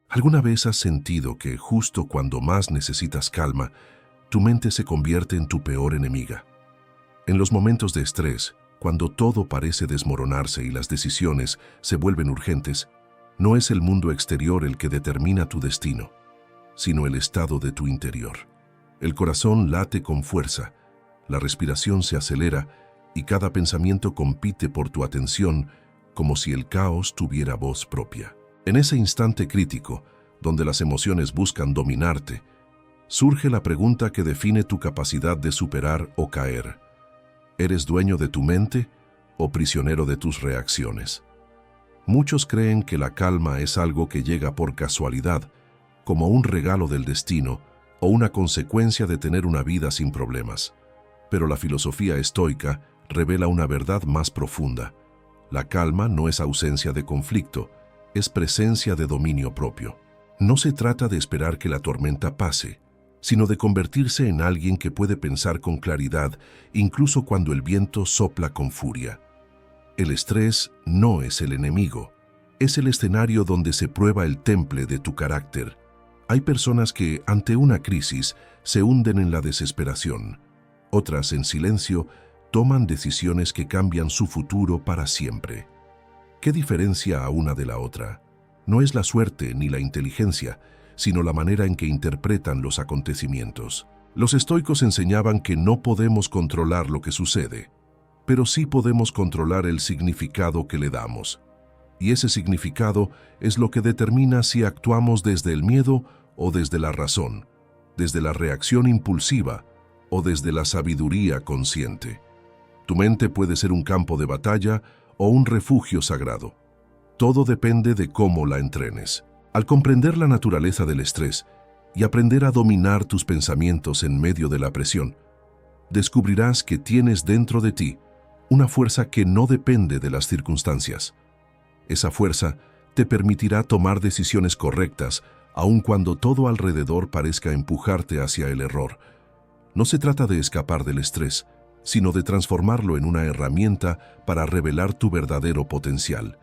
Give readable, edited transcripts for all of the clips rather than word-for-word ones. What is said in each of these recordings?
¿Alguna vez has sentido que justo cuando más necesitas calma, tu mente se convierte en tu peor enemiga? En los momentos de estrés, cuando todo parece desmoronarse y las decisiones se vuelven urgentes, no es el mundo exterior el que determina tu destino, sino el estado de tu interior. El corazón late con fuerza, la respiración se acelera y cada pensamiento compite por tu atención como si el caos tuviera voz propia. En ese instante crítico, donde las emociones buscan dominarte, surge la pregunta que define tu capacidad de superar o caer. ¿Eres dueño de tu mente o prisionero de tus reacciones? Muchos creen que la calma es algo que llega por casualidad, como un regalo del destino o una consecuencia de tener una vida sin problemas. Pero la filosofía estoica revela una verdad más profunda. La calma no es ausencia de conflicto, es presencia de dominio propio. No se trata de esperar que la tormenta pase, sino de convertirse en alguien que puede pensar con claridad, incluso cuando el viento sopla con furia. El estrés no es el enemigo, es el escenario donde se prueba el temple de tu carácter. Hay personas que, ante una crisis, se hunden en la desesperación. Otras, en silencio, toman decisiones que cambian su futuro para siempre. ¿Qué diferencia a una de la otra? No es la suerte ni la inteligencia, sino la manera en que interpretan los acontecimientos. Los estoicos enseñaban que no podemos controlar lo que sucede, pero sí podemos controlar el significado que le damos. Y ese significado es lo que determina si actuamos desde el miedo o desde la razón, desde la reacción impulsiva o desde la sabiduría consciente. Tu mente puede ser un campo de batalla o un refugio sagrado. Todo depende de cómo la entrenes. Al comprender la naturaleza del estrés y aprender a dominar tus pensamientos en medio de la presión, descubrirás que tienes dentro de ti una fuerza que no depende de las circunstancias. Esa fuerza te permitirá tomar decisiones correctas, aun cuando todo alrededor parezca empujarte hacia el error. No se trata de escapar del estrés, sino de transformarlo en una herramienta para revelar tu verdadero potencial.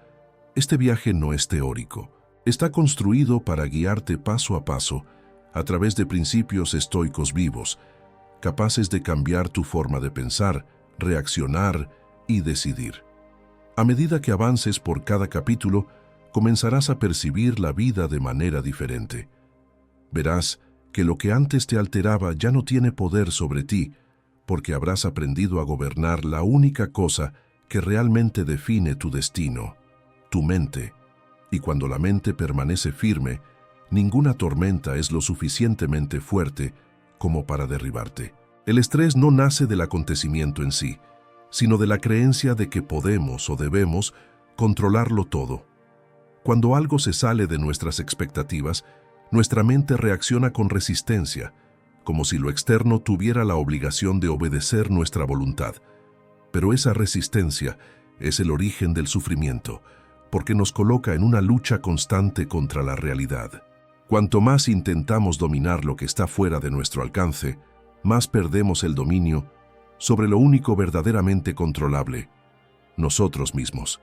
Este viaje no es teórico, está construido para guiarte paso a paso a través de principios estoicos vivos, capaces de cambiar tu forma de pensar, reaccionar y decidir. A medida que avances por cada capítulo, comenzarás a percibir la vida de manera diferente. Verás que lo que antes te alteraba ya no tiene poder sobre ti, porque habrás aprendido a gobernar la única cosa que realmente define tu destino, tu mente. Y cuando la mente permanece firme, ninguna tormenta es lo suficientemente fuerte como para derribarte. El estrés no nace del acontecimiento en sí, sino de la creencia de que podemos o debemos controlarlo todo. Cuando algo se sale de nuestras expectativas, nuestra mente reacciona con resistencia, como si lo externo tuviera la obligación de obedecer nuestra voluntad. Pero esa resistencia es el origen del sufrimiento, porque nos coloca en una lucha constante contra la realidad. Cuanto más intentamos dominar lo que está fuera de nuestro alcance, más perdemos el dominio sobre lo único verdaderamente controlable, nosotros mismos.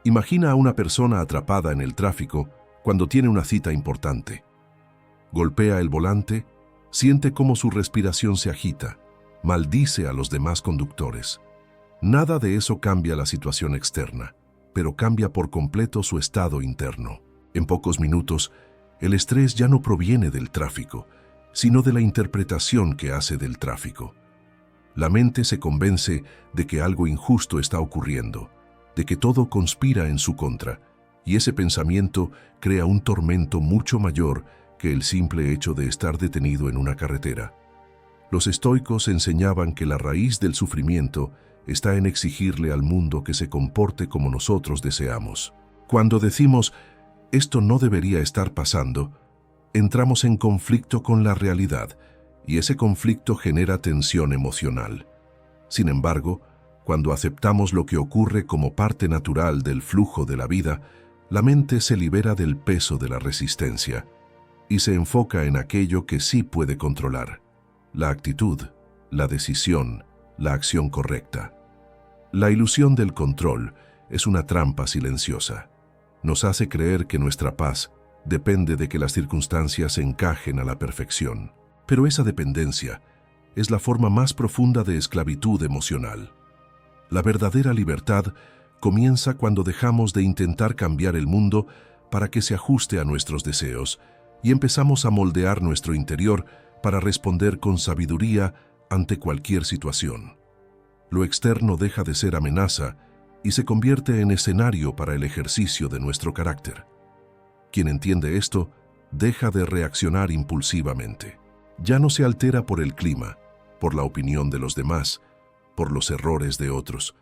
Imagina a una persona atrapada en el tráfico cuando tiene una cita importante. Golpea el volante, siente cómo su respiración se agita, maldice a los demás conductores. Nada de eso cambia la situación externa, pero cambia por completo su estado interno. En pocos minutos, el estrés ya no proviene del tráfico, sino de la interpretación que hace del tráfico. La mente se convence de que algo injusto está ocurriendo, de que todo conspira en su contra, y ese pensamiento crea un tormento mucho mayor que el simple hecho de estar detenido en una carretera. Los estoicos enseñaban que la raíz del sufrimiento está en exigirle al mundo que se comporte como nosotros deseamos. Cuando decimos, esto no debería estar pasando, entramos en conflicto con la realidad, y ese conflicto genera tensión emocional. Sin embargo, cuando aceptamos lo que ocurre como parte natural del flujo de la vida, la mente se libera del peso de la resistencia y se enfoca en aquello que sí puede controlar: la actitud, la decisión, la acción correcta. La ilusión del control es una trampa silenciosa. Nos hace creer que nuestra paz depende de que las circunstancias encajen a la perfección. Pero esa dependencia es la forma más profunda de esclavitud emocional. La verdadera libertad comienza cuando dejamos de intentar cambiar el mundo para que se ajuste a nuestros deseos y empezamos a moldear nuestro interior para responder con sabiduría ante cualquier situación. Lo externo deja de ser amenaza y se convierte en escenario para el ejercicio de nuestro carácter. Quien entiende esto, deja de reaccionar impulsivamente. Ya no se altera por el clima, por la opinión de los demás, por los errores de otros.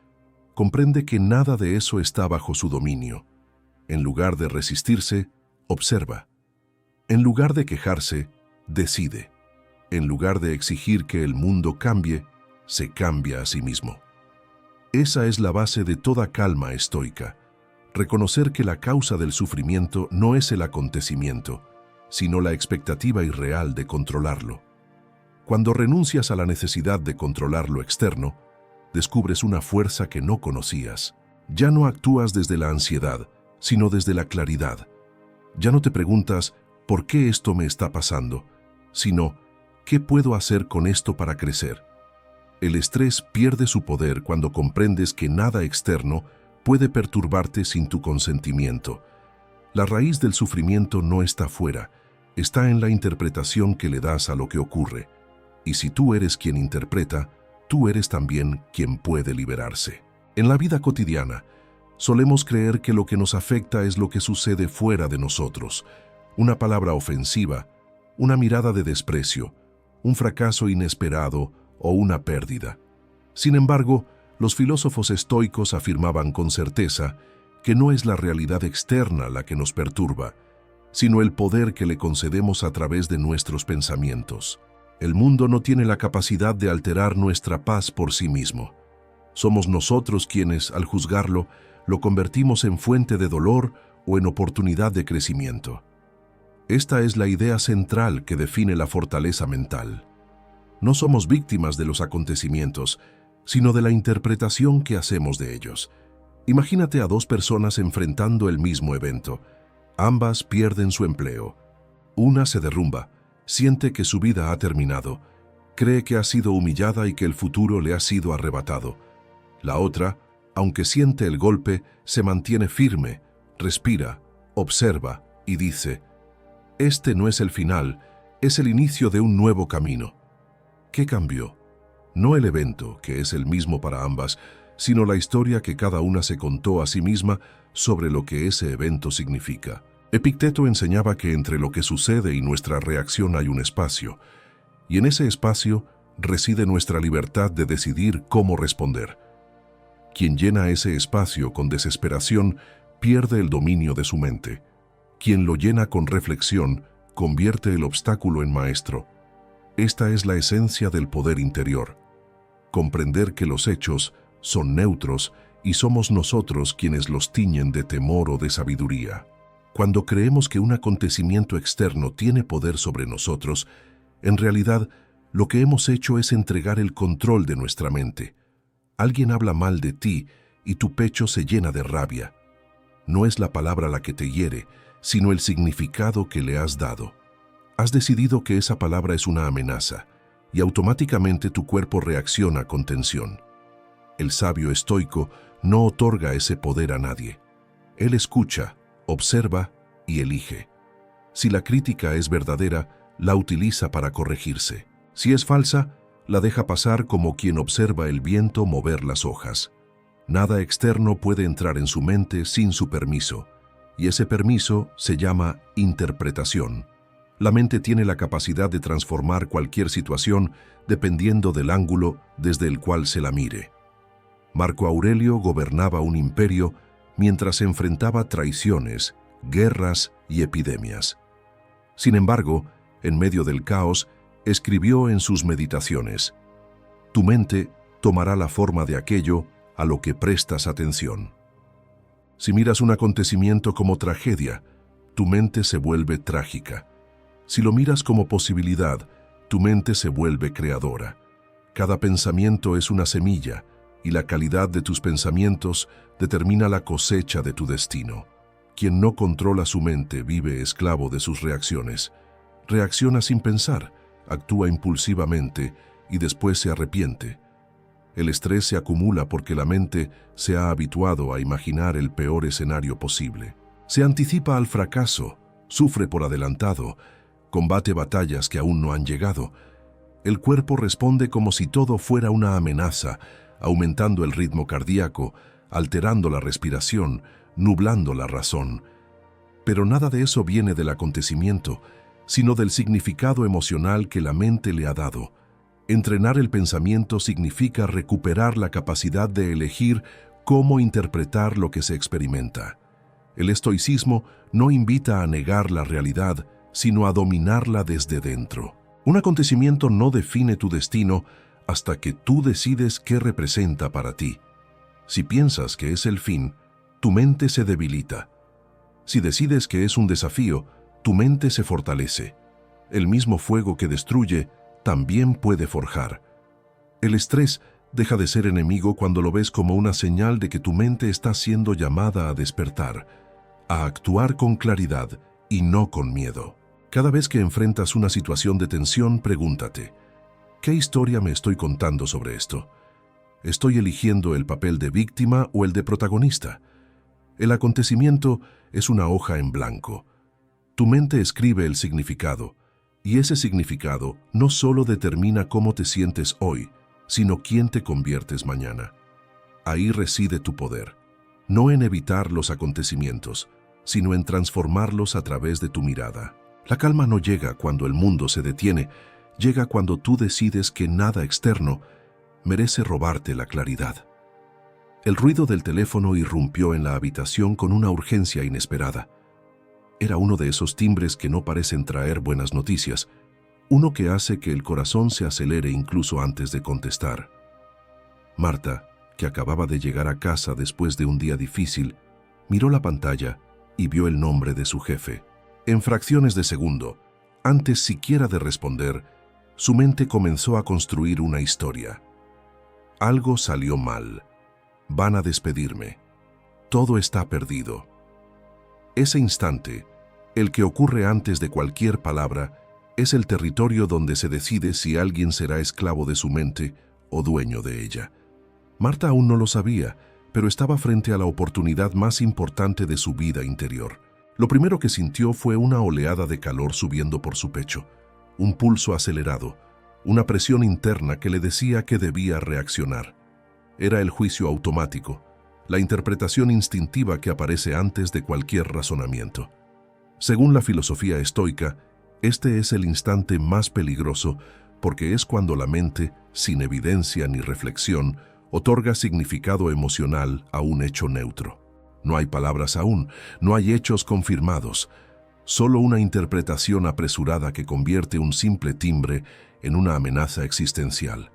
Comprende que nada de eso está bajo su dominio. En lugar de resistirse, observa. En lugar de quejarse, decide. En lugar de exigir que el mundo cambie, se cambia a sí mismo. Esa es la base de toda calma estoica. Reconocer que la causa del sufrimiento no es el acontecimiento, sino la expectativa irreal de controlarlo. Cuando renuncias a la necesidad de controlar lo externo, descubres una fuerza que no conocías. Ya no actúas desde la ansiedad, sino desde la claridad. Ya no te preguntas, ¿por qué esto me está pasando?, sino, ¿qué puedo hacer con esto para crecer? El estrés pierde su poder cuando comprendes que nada externo puede perturbarte sin tu consentimiento. La raíz del sufrimiento no está fuera, está en la interpretación que le das a lo que ocurre. Y si tú eres quien interpreta, tú eres también quien puede liberarse. En la vida cotidiana, solemos creer que lo que nos afecta es lo que sucede fuera de nosotros. Una palabra ofensiva, una mirada de desprecio, un fracaso inesperado o una pérdida. Sin embargo, los filósofos estoicos afirmaban con certeza que no es la realidad externa la que nos perturba, sino el poder que le concedemos a través de nuestros pensamientos. El mundo no tiene la capacidad de alterar nuestra paz por sí mismo. Somos nosotros quienes, al juzgarlo, lo convertimos en fuente de dolor o en oportunidad de crecimiento. Esta es la idea central que define la fortaleza mental. No somos víctimas de los acontecimientos, sino de la interpretación que hacemos de ellos. Imagínate a dos personas enfrentando el mismo evento. Ambas pierden su empleo. Una se derrumba, siente que su vida ha terminado, cree que ha sido humillada y que el futuro le ha sido arrebatado. La otra, aunque siente el golpe, se mantiene firme, respira, observa y dice: «Este no es el final, es el inicio de un nuevo camino». ¿Qué cambió? No el evento, que es el mismo para ambas, sino la historia que cada una se contó a sí misma sobre lo que ese evento significa. Epicteto enseñaba que entre lo que sucede y nuestra reacción hay un espacio, y en ese espacio reside nuestra libertad de decidir cómo responder. Quien llena ese espacio con desesperación pierde el dominio de su mente. Quien lo llena con reflexión convierte el obstáculo en maestro. Esta es la esencia del poder interior. Comprender que los hechos son neutros y somos nosotros quienes los tiñen de temor o de sabiduría. Cuando creemos que un acontecimiento externo tiene poder sobre nosotros, en realidad lo que hemos hecho es entregar el control de nuestra mente. Alguien habla mal de ti y tu pecho se llena de rabia. No es la palabra la que te hiere, sino el significado que le has dado. Has decidido que esa palabra es una amenaza, y automáticamente tu cuerpo reacciona con tensión. El sabio estoico no otorga ese poder a nadie. Él escucha, observa y elige. Si la crítica es verdadera, la utiliza para corregirse. Si es falsa, la deja pasar como quien observa el viento mover las hojas. Nada externo puede entrar en su mente sin su permiso, y ese permiso se llama interpretación. La mente tiene la capacidad de transformar cualquier situación dependiendo del ángulo desde el cual se la mire. Marco Aurelio gobernaba un imperio mientras enfrentaba traiciones, guerras y epidemias. Sin embargo, en medio del caos, escribió en sus meditaciones: «Tu mente tomará la forma de aquello a lo que prestas atención». Si miras un acontecimiento como tragedia, tu mente se vuelve trágica. Si lo miras como posibilidad, tu mente se vuelve creadora. Cada pensamiento es una semilla, y la calidad de tus pensamientos determina la cosecha de tu destino. Quien no controla su mente vive esclavo de sus reacciones. Reacciona sin pensar, actúa impulsivamente y después se arrepiente. El estrés se acumula porque la mente se ha habituado a imaginar el peor escenario posible. Se anticipa al fracaso, sufre por adelantado, combate batallas que aún no han llegado. El cuerpo responde como si todo fuera una amenaza, aumentando el ritmo cardíaco, alterando la respiración, nublando la razón. Pero nada de eso viene del acontecimiento, sino del significado emocional que la mente le ha dado. Entrenar el pensamiento significa recuperar la capacidad de elegir cómo interpretar lo que se experimenta. El estoicismo no invita a negar la realidad, sino a dominarla desde dentro. Un acontecimiento no define tu destino hasta que tú decides qué representa para ti. Si piensas que es el fin, tu mente se debilita. Si decides que es un desafío, tu mente se fortalece. El mismo fuego que destruye también puede forjar. El estrés deja de ser enemigo cuando lo ves como una señal de que tu mente está siendo llamada a despertar, a actuar con claridad y no con miedo. Cada vez que enfrentas una situación de tensión, pregúntate, ¿qué historia me estoy contando sobre esto? ¿Estoy eligiendo el papel de víctima o el de protagonista? El acontecimiento es una hoja en blanco. Tu mente escribe el significado, y ese significado no solo determina cómo te sientes hoy, sino quién te conviertes mañana. Ahí reside tu poder, no en evitar los acontecimientos, sino en transformarlos a través de tu mirada. La calma no llega cuando el mundo se detiene, llega cuando tú decides que nada externo merece robarte la claridad. El ruido del teléfono irrumpió en la habitación con una urgencia inesperada. Era uno de esos timbres que no parecen traer buenas noticias, uno que hace que el corazón se acelere incluso antes de contestar. Marta, que acababa de llegar a casa después de un día difícil, miró la pantalla y vio el nombre de su jefe. En fracciones de segundo, antes siquiera de responder, su mente comenzó a construir una historia. Algo salió mal. Van a despedirme. Todo está perdido. Ese instante, el que ocurre antes de cualquier palabra, es el territorio donde se decide si alguien será esclavo de su mente o dueño de ella. Marta aún no lo sabía, pero estaba frente a la oportunidad más importante de su vida interior. Lo primero que sintió fue una oleada de calor subiendo por su pecho, un pulso acelerado, una presión interna que le decía que debía reaccionar. Era el juicio automático, la interpretación instintiva que aparece antes de cualquier razonamiento. Según la filosofía estoica, este es el instante más peligroso porque es cuando la mente, sin evidencia ni reflexión, otorga significado emocional a un hecho neutro. No hay palabras aún, no hay hechos confirmados, solo una interpretación apresurada que convierte un simple timbre en una amenaza existencial.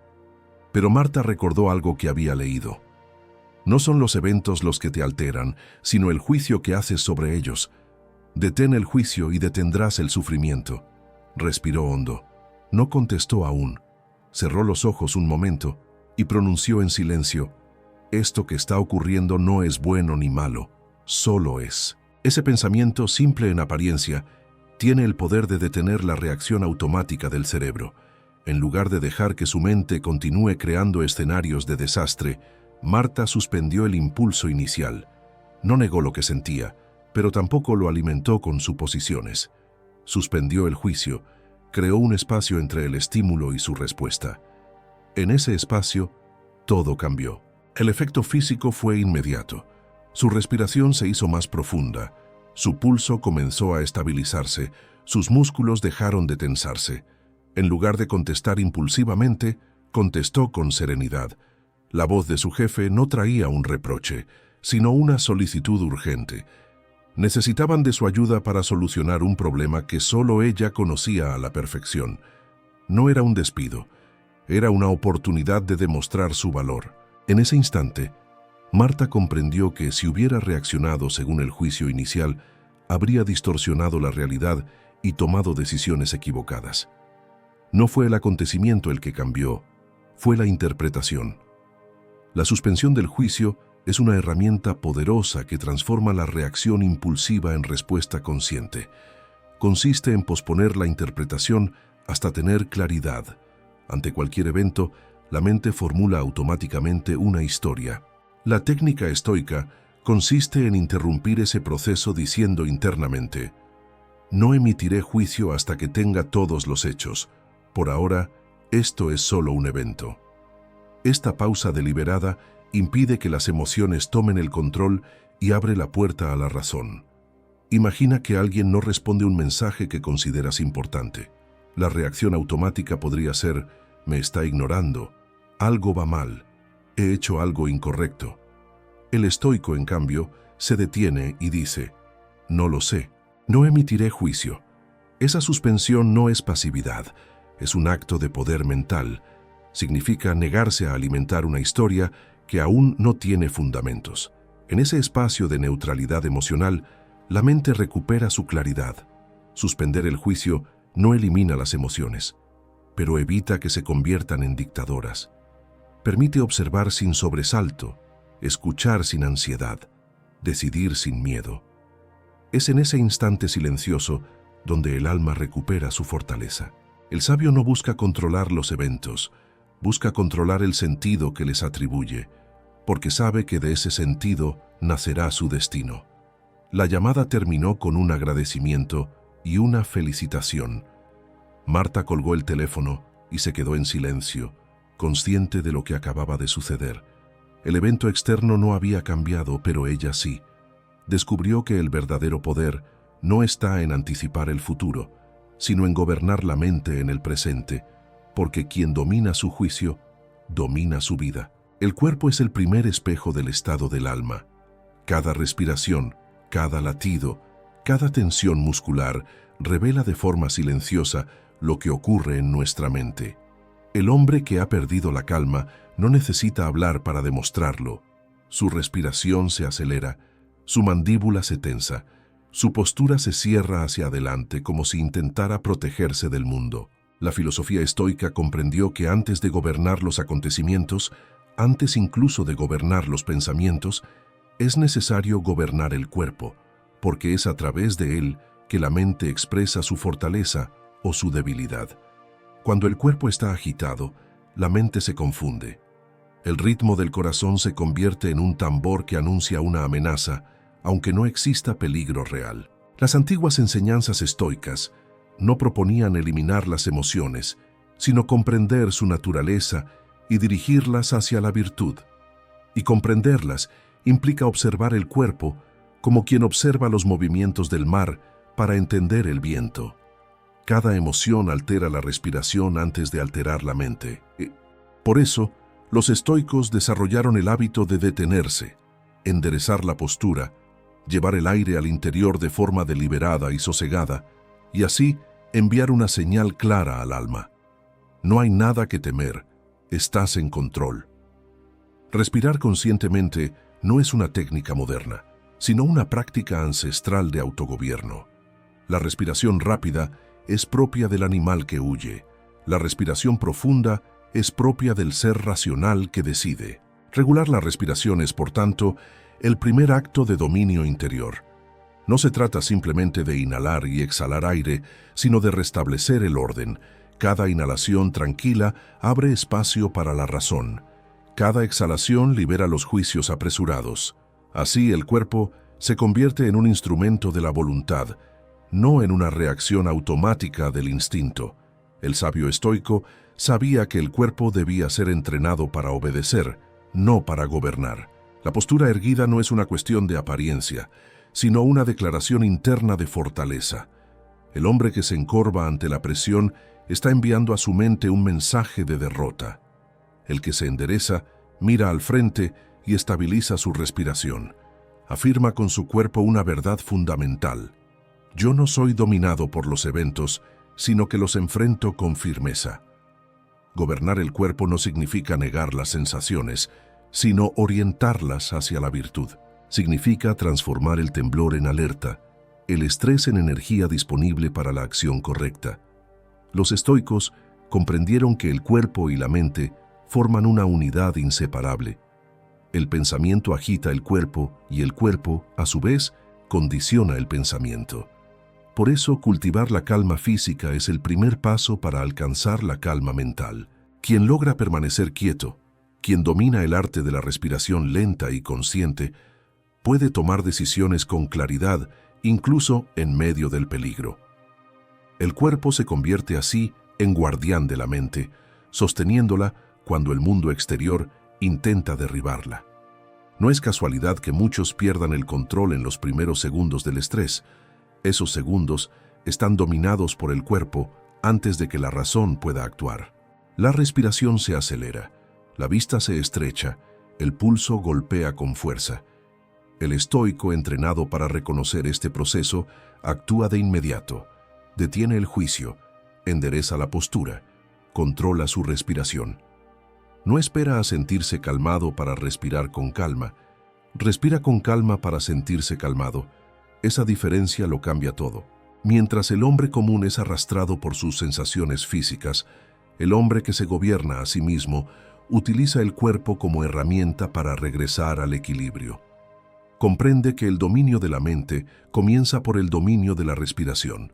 Pero Marta recordó algo que había leído. No son los eventos los que te alteran, sino el juicio que haces sobre ellos. Detén el juicio y detendrás el sufrimiento. Respiró hondo. No contestó aún. Cerró los ojos un momento y pronunció en silencio: esto que está ocurriendo no es bueno ni malo, solo es. Ese pensamiento, simple en apariencia, tiene el poder de detener la reacción automática del cerebro. En lugar de dejar que su mente continúe creando escenarios de desastre, Marta suspendió el impulso inicial. No negó lo que sentía, pero tampoco lo alimentó con suposiciones. Suspendió el juicio, creó un espacio entre el estímulo y su respuesta. En ese espacio, todo cambió. El efecto físico fue inmediato. Su respiración se hizo más profunda, su pulso comenzó a estabilizarse, sus músculos dejaron de tensarse. En lugar de contestar impulsivamente, contestó con serenidad. La voz de su jefe no traía un reproche, sino una solicitud urgente. Necesitaban de su ayuda para solucionar un problema que solo ella conocía a la perfección. No era un despido, era una oportunidad de demostrar su valor. En ese instante, Marta comprendió que si hubiera reaccionado según el juicio inicial, habría distorsionado la realidad y tomado decisiones equivocadas. No fue el acontecimiento el que cambió, fue la interpretación. La suspensión del juicio Es una herramienta poderosa que transforma la reacción impulsiva en respuesta consciente. Consiste en posponer la interpretación hasta tener claridad. Ante cualquier evento, la mente formula automáticamente una historia. La técnica estoica consiste en interrumpir ese proceso diciendo internamente: no emitiré juicio hasta que tenga todos los hechos. Por ahora, esto es solo un evento. Esta pausa deliberada impide que las emociones tomen el control y abre la puerta a la razón. Imagina que alguien no responde un mensaje que consideras importante. La reacción automática podría ser: me está ignorando, algo va mal, he hecho algo incorrecto. El estoico, en cambio, se detiene y dice: no lo sé, no emitiré juicio. Esa suspensión no es pasividad, es un acto de poder mental. Significa negarse a alimentar una historia que aún no tiene fundamentos. En ese espacio de neutralidad emocional, la mente recupera su claridad. Suspender el juicio no elimina las emociones, pero evita que se conviertan en dictadoras. Permite observar sin sobresalto, escuchar sin ansiedad, decidir sin miedo. Es en ese instante silencioso donde el alma recupera su fortaleza. El sabio no busca controlar los eventos, busca controlar el sentido que les atribuye, porque sabe que de ese sentido nacerá su destino. La llamada terminó con un agradecimiento y una felicitación. Marta colgó el teléfono y se quedó en silencio, consciente de lo que acababa de suceder. El evento externo no había cambiado, pero ella sí. Descubrió que el verdadero poder no está en anticipar el futuro, sino en gobernar la mente en el presente, porque quien domina su juicio, domina su vida. El cuerpo es el primer espejo del estado del alma. Cada respiración, cada latido, cada tensión muscular revela de forma silenciosa lo que ocurre en nuestra mente. El hombre que ha perdido la calma no necesita hablar para demostrarlo. Su respiración se acelera, su mandíbula se tensa, su postura se cierra hacia adelante como si intentara protegerse del mundo. La filosofía estoica comprendió que antes de gobernar los acontecimientos, antes incluso de gobernar los pensamientos, es necesario gobernar el cuerpo, porque es a través de él que la mente expresa su fortaleza o su debilidad. Cuando el cuerpo está agitado, la mente se confunde. El ritmo del corazón se convierte en un tambor que anuncia una amenaza, aunque no exista peligro real. Las antiguas enseñanzas estoicas no proponían eliminar las emociones, sino comprender su naturaleza y dirigirlas hacia la virtud. Y comprenderlas implica observar el cuerpo como quien observa los movimientos del mar para entender el viento. Cada emoción altera la respiración antes de alterar la mente. Por eso, los estoicos desarrollaron el hábito de detenerse, enderezar la postura, llevar el aire al interior de forma deliberada y sosegada, y así enviar una señal clara al alma. No hay nada que temer, estás en control. Respirar conscientemente no es una técnica moderna, sino una práctica ancestral de autogobierno. La respiración rápida es propia del animal que huye. La respiración profunda es propia del ser racional que decide. Regular la respiración es, por tanto, el primer acto de dominio interior. No se trata simplemente de inhalar y exhalar aire, sino de restablecer el orden. Cada inhalación tranquila abre espacio para la razón. Cada exhalación libera los juicios apresurados. Así el cuerpo se convierte en un instrumento de la voluntad, no en una reacción automática del instinto. El sabio estoico sabía que el cuerpo debía ser entrenado para obedecer, no para gobernar. La postura erguida no es una cuestión de apariencia, sino una declaración interna de fortaleza. El hombre que se encorva ante la presión está enviando a su mente un mensaje de derrota. El que se endereza mira al frente y estabiliza su respiración. Afirma con su cuerpo una verdad fundamental. Yo no soy dominado por los eventos, sino que los enfrento con firmeza. Gobernar el cuerpo no significa negar las sensaciones, sino orientarlas hacia la virtud. Significa transformar el temblor en alerta, el estrés en energía disponible para la acción correcta. Los estoicos comprendieron que el cuerpo y la mente forman una unidad inseparable. El pensamiento agita el cuerpo y el cuerpo, a su vez, condiciona el pensamiento. Por eso, cultivar la calma física es el primer paso para alcanzar la calma mental. Quien logra permanecer quieto, quien domina el arte de la respiración lenta y consciente, puede tomar decisiones con claridad, incluso en medio del peligro. El cuerpo se convierte así en guardián de la mente, sosteniéndola cuando el mundo exterior intenta derribarla. No es casualidad que muchos pierdan el control en los primeros segundos del estrés. Esos segundos están dominados por el cuerpo antes de que la razón pueda actuar. La respiración se acelera, la vista se estrecha, el pulso golpea con fuerza. El estoico, entrenado para reconocer este proceso, actúa de inmediato, detiene el juicio, endereza la postura, controla su respiración. No espera a sentirse calmado para respirar con calma, respira con calma para sentirse calmado. Esa diferencia lo cambia todo. Mientras el hombre común es arrastrado por sus sensaciones físicas, el hombre que se gobierna a sí mismo utiliza el cuerpo como herramienta para regresar al equilibrio. Comprende que el dominio de la mente comienza por el dominio de la respiración.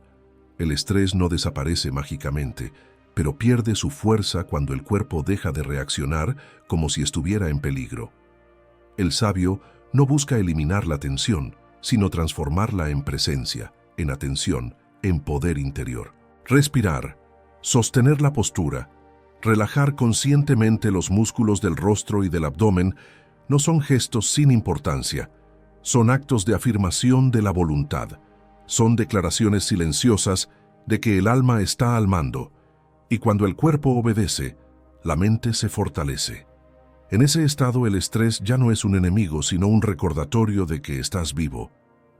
El estrés no desaparece mágicamente, pero pierde su fuerza cuando el cuerpo deja de reaccionar como si estuviera en peligro. El sabio no busca eliminar la tensión, sino transformarla en presencia, en atención, en poder interior. Respirar, sostener la postura, relajar conscientemente los músculos del rostro y del abdomen no son gestos sin importancia, son actos de afirmación de la voluntad, son declaraciones silenciosas de que el alma está al mando, y cuando el cuerpo obedece, la mente se fortalece. En ese estado el estrés ya no es un enemigo, sino un recordatorio de que estás vivo,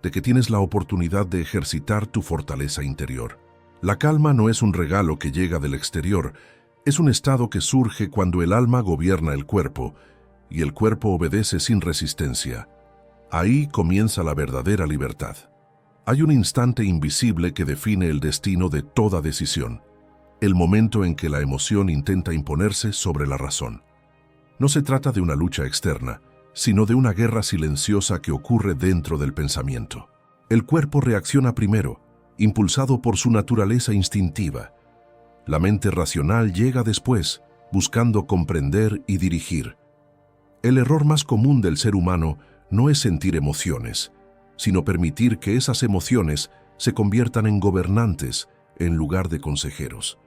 de que tienes la oportunidad de ejercitar tu fortaleza interior. La calma no es un regalo que llega del exterior, es un estado que surge cuando el alma gobierna el cuerpo y el cuerpo obedece sin resistencia. Ahí comienza la verdadera libertad. Hay un instante invisible que define el destino de toda decisión, el momento en que la emoción intenta imponerse sobre la razón. No se trata de una lucha externa, sino de una guerra silenciosa que ocurre dentro del pensamiento. El cuerpo reacciona primero, impulsado por su naturaleza instintiva. La mente racional llega después, buscando comprender y dirigir. El error más común del ser humano no es sentir emociones, sino permitir que esas emociones se conviertan en gobernantes en lugar de consejeros.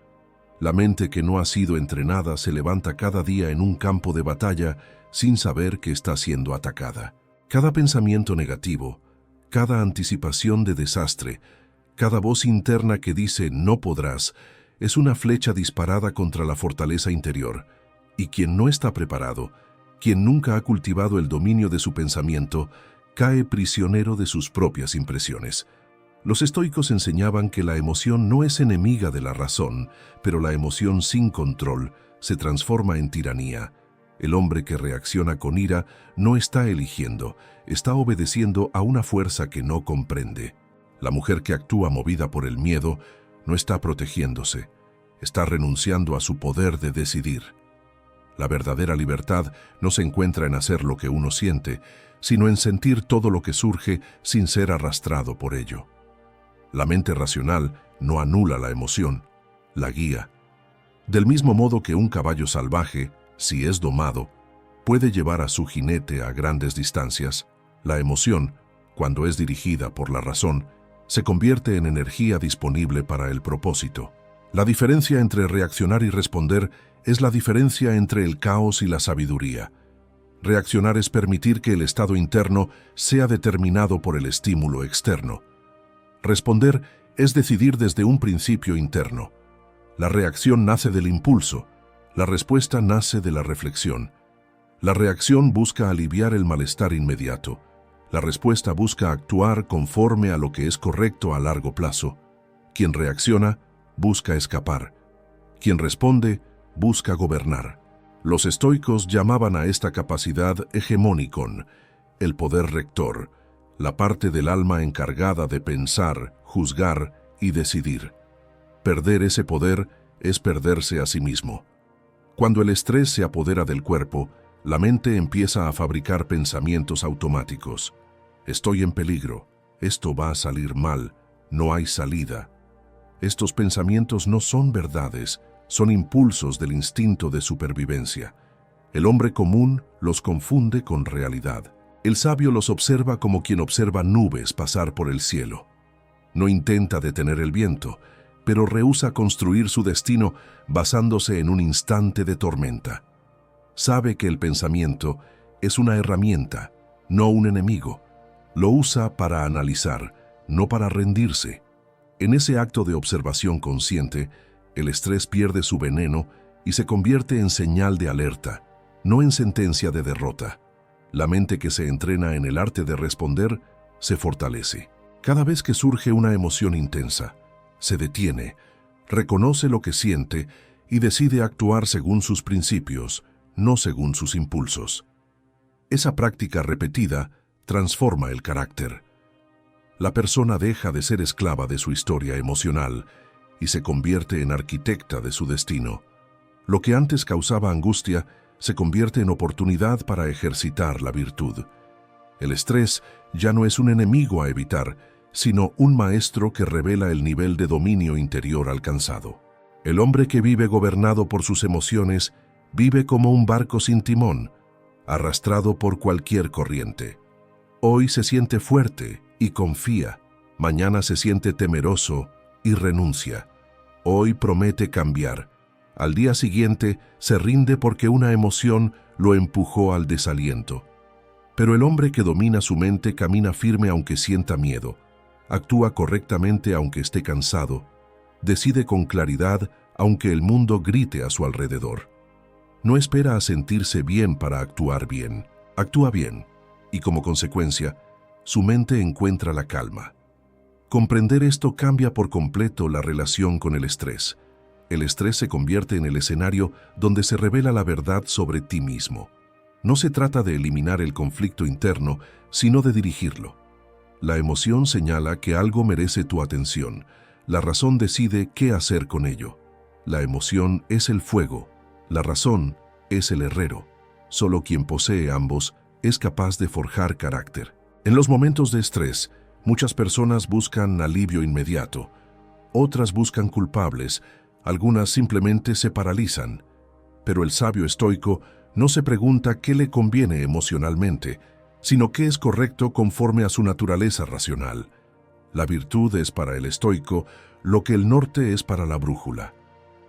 La mente que no ha sido entrenada se levanta cada día en un campo de batalla sin saber que está siendo atacada. Cada pensamiento negativo, cada anticipación de desastre, cada voz interna que dice «no podrás», es una flecha disparada contra la fortaleza interior, y quien no está preparado, quien nunca ha cultivado el dominio de su pensamiento, cae prisionero de sus propias impresiones. Los estoicos enseñaban que la emoción no es enemiga de la razón, pero la emoción sin control se transforma en tiranía. El hombre que reacciona con ira no está eligiendo, está obedeciendo a una fuerza que no comprende. La mujer que actúa movida por el miedo no está protegiéndose, está renunciando a su poder de decidir. La verdadera libertad no se encuentra en hacer lo que uno siente, sino en sentir todo lo que surge sin ser arrastrado por ello. La mente racional no anula la emoción, la guía. Del mismo modo que un caballo salvaje, si es domado, puede llevar a su jinete a grandes distancias, la emoción, cuando es dirigida por la razón, se convierte en energía disponible para el propósito. La diferencia entre reaccionar y responder es la diferencia entre el caos y la sabiduría. Reaccionar es permitir que el estado interno sea determinado por el estímulo externo. Responder es decidir desde un principio interno. La reacción nace del impulso, la respuesta nace de la reflexión. La reacción busca aliviar el malestar inmediato. La respuesta busca actuar conforme a lo que es correcto a largo plazo. Quien reacciona, busca escapar. Quien responde, busca gobernar. Los estoicos llamaban a esta capacidad hegemonikon, el poder rector, la parte del alma encargada de pensar, juzgar y decidir. Perder ese poder es perderse a sí mismo. Cuando el estrés se apodera del cuerpo, La mente empieza a fabricar pensamientos automáticos. Estoy en peligro, esto va a salir mal, no hay salida. Estos pensamientos no son verdades, son impulsos del instinto de supervivencia. El hombre común los confunde con realidad. El sabio los observa como quien observa nubes pasar por el cielo. No intenta detener el viento, pero rehúsa construir su destino basándose en un instante de tormenta. Sabe que el pensamiento es una herramienta, no un enemigo. Lo usa para analizar, no para rendirse. En ese acto de observación consciente, el estrés pierde su veneno y se convierte en señal de alerta, no en sentencia de derrota. La mente que se entrena en el arte de responder se fortalece. Cada vez que surge una emoción intensa, se detiene, reconoce lo que siente y decide actuar según sus principios, no según sus impulsos. Esa práctica repetida transforma el carácter. La persona deja de ser esclava de su historia emocional y se convierte en arquitecta de su destino. Lo que antes causaba angustia se convierte en oportunidad para ejercitar la virtud. El estrés ya no es un enemigo a evitar, sino un maestro que revela el nivel de dominio interior alcanzado. El hombre que vive gobernado por sus emociones vive como un barco sin timón, arrastrado por cualquier corriente. Hoy se siente fuerte y confía, mañana se siente temeroso y renuncia. Hoy promete cambiar, al día siguiente se rinde porque una emoción lo empujó al desaliento. Pero el hombre que domina su mente camina firme aunque sienta miedo, actúa correctamente aunque esté cansado, decide con claridad aunque el mundo grite a su alrededor. No espera a sentirse bien para actuar bien, actúa bien, y como consecuencia, su mente encuentra la calma. Comprender esto cambia por completo la relación con el estrés. El estrés se convierte en el escenario donde se revela la verdad sobre ti mismo. No se trata de eliminar el conflicto interno, sino de dirigirlo. La emoción señala que algo merece tu atención. La razón decide qué hacer con ello. La emoción es el fuego. La razón es el herrero. Solo quien posee ambos es capaz de forjar carácter. En los momentos de estrés, muchas personas buscan alivio inmediato. Otras buscan culpables. Algunas simplemente se paralizan. Pero el sabio estoico no se pregunta qué le conviene emocionalmente, sino qué es correcto conforme a su naturaleza racional. La virtud es para el estoico lo que el norte es para la brújula.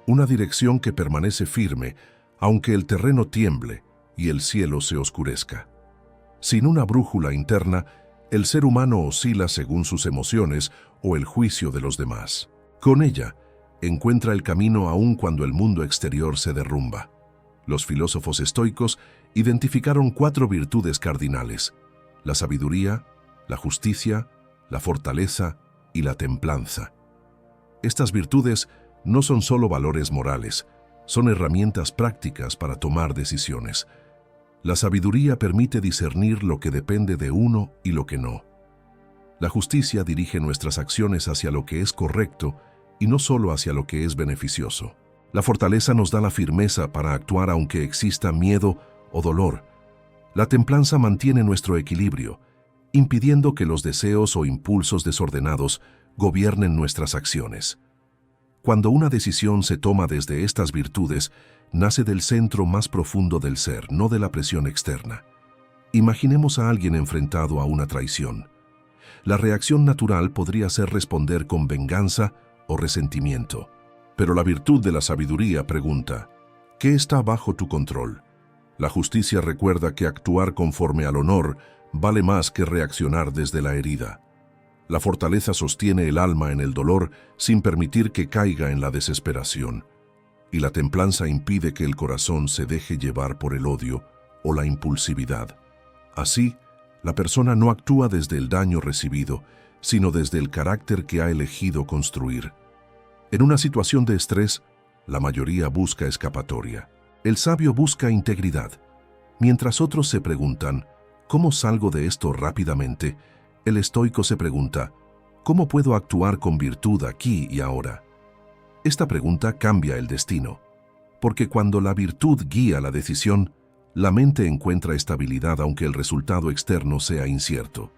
Una dirección que permanece firme, aunque el terreno tiemble y el cielo se oscurezca. Sin una brújula interna, el ser humano oscila según sus emociones o el juicio de los demás. Con ella, encuentra el camino aun cuando el mundo exterior se derrumba. Los filósofos estoicos identificaron 4 virtudes cardinales: la sabiduría, la justicia, la fortaleza y la templanza. Estas virtudes no son solo valores morales, son herramientas prácticas para tomar decisiones. La sabiduría permite discernir lo que depende de uno y lo que no. La justicia dirige nuestras acciones hacia lo que es correcto y no solo hacia lo que es beneficioso. La fortaleza nos da la firmeza para actuar aunque exista miedo o dolor. La templanza mantiene nuestro equilibrio, impidiendo que los deseos o impulsos desordenados gobiernen nuestras acciones. Cuando una decisión se toma desde estas virtudes, nace del centro más profundo del ser, no de la presión externa. Imaginemos a alguien enfrentado a una traición. La reacción natural podría ser responder con venganza o resentimiento. Pero la virtud de la sabiduría pregunta: ¿qué está bajo tu control? La justicia recuerda que actuar conforme al honor vale más que reaccionar desde la herida. La fortaleza sostiene el alma en el dolor sin permitir que caiga en la desesperación. Y la templanza impide que el corazón se deje llevar por el odio o la impulsividad. Así, la persona no actúa desde el daño recibido, sino desde el carácter que ha elegido construir. En una situación de estrés, la mayoría busca escapatoria. El sabio busca integridad. Mientras otros se preguntan, ¿cómo salgo de esto rápidamente?, el estoico se pregunta, ¿cómo puedo actuar con virtud aquí y ahora? Esta pregunta cambia el destino, porque cuando la virtud guía la decisión, La mente encuentra estabilidad aunque el resultado externo sea incierto.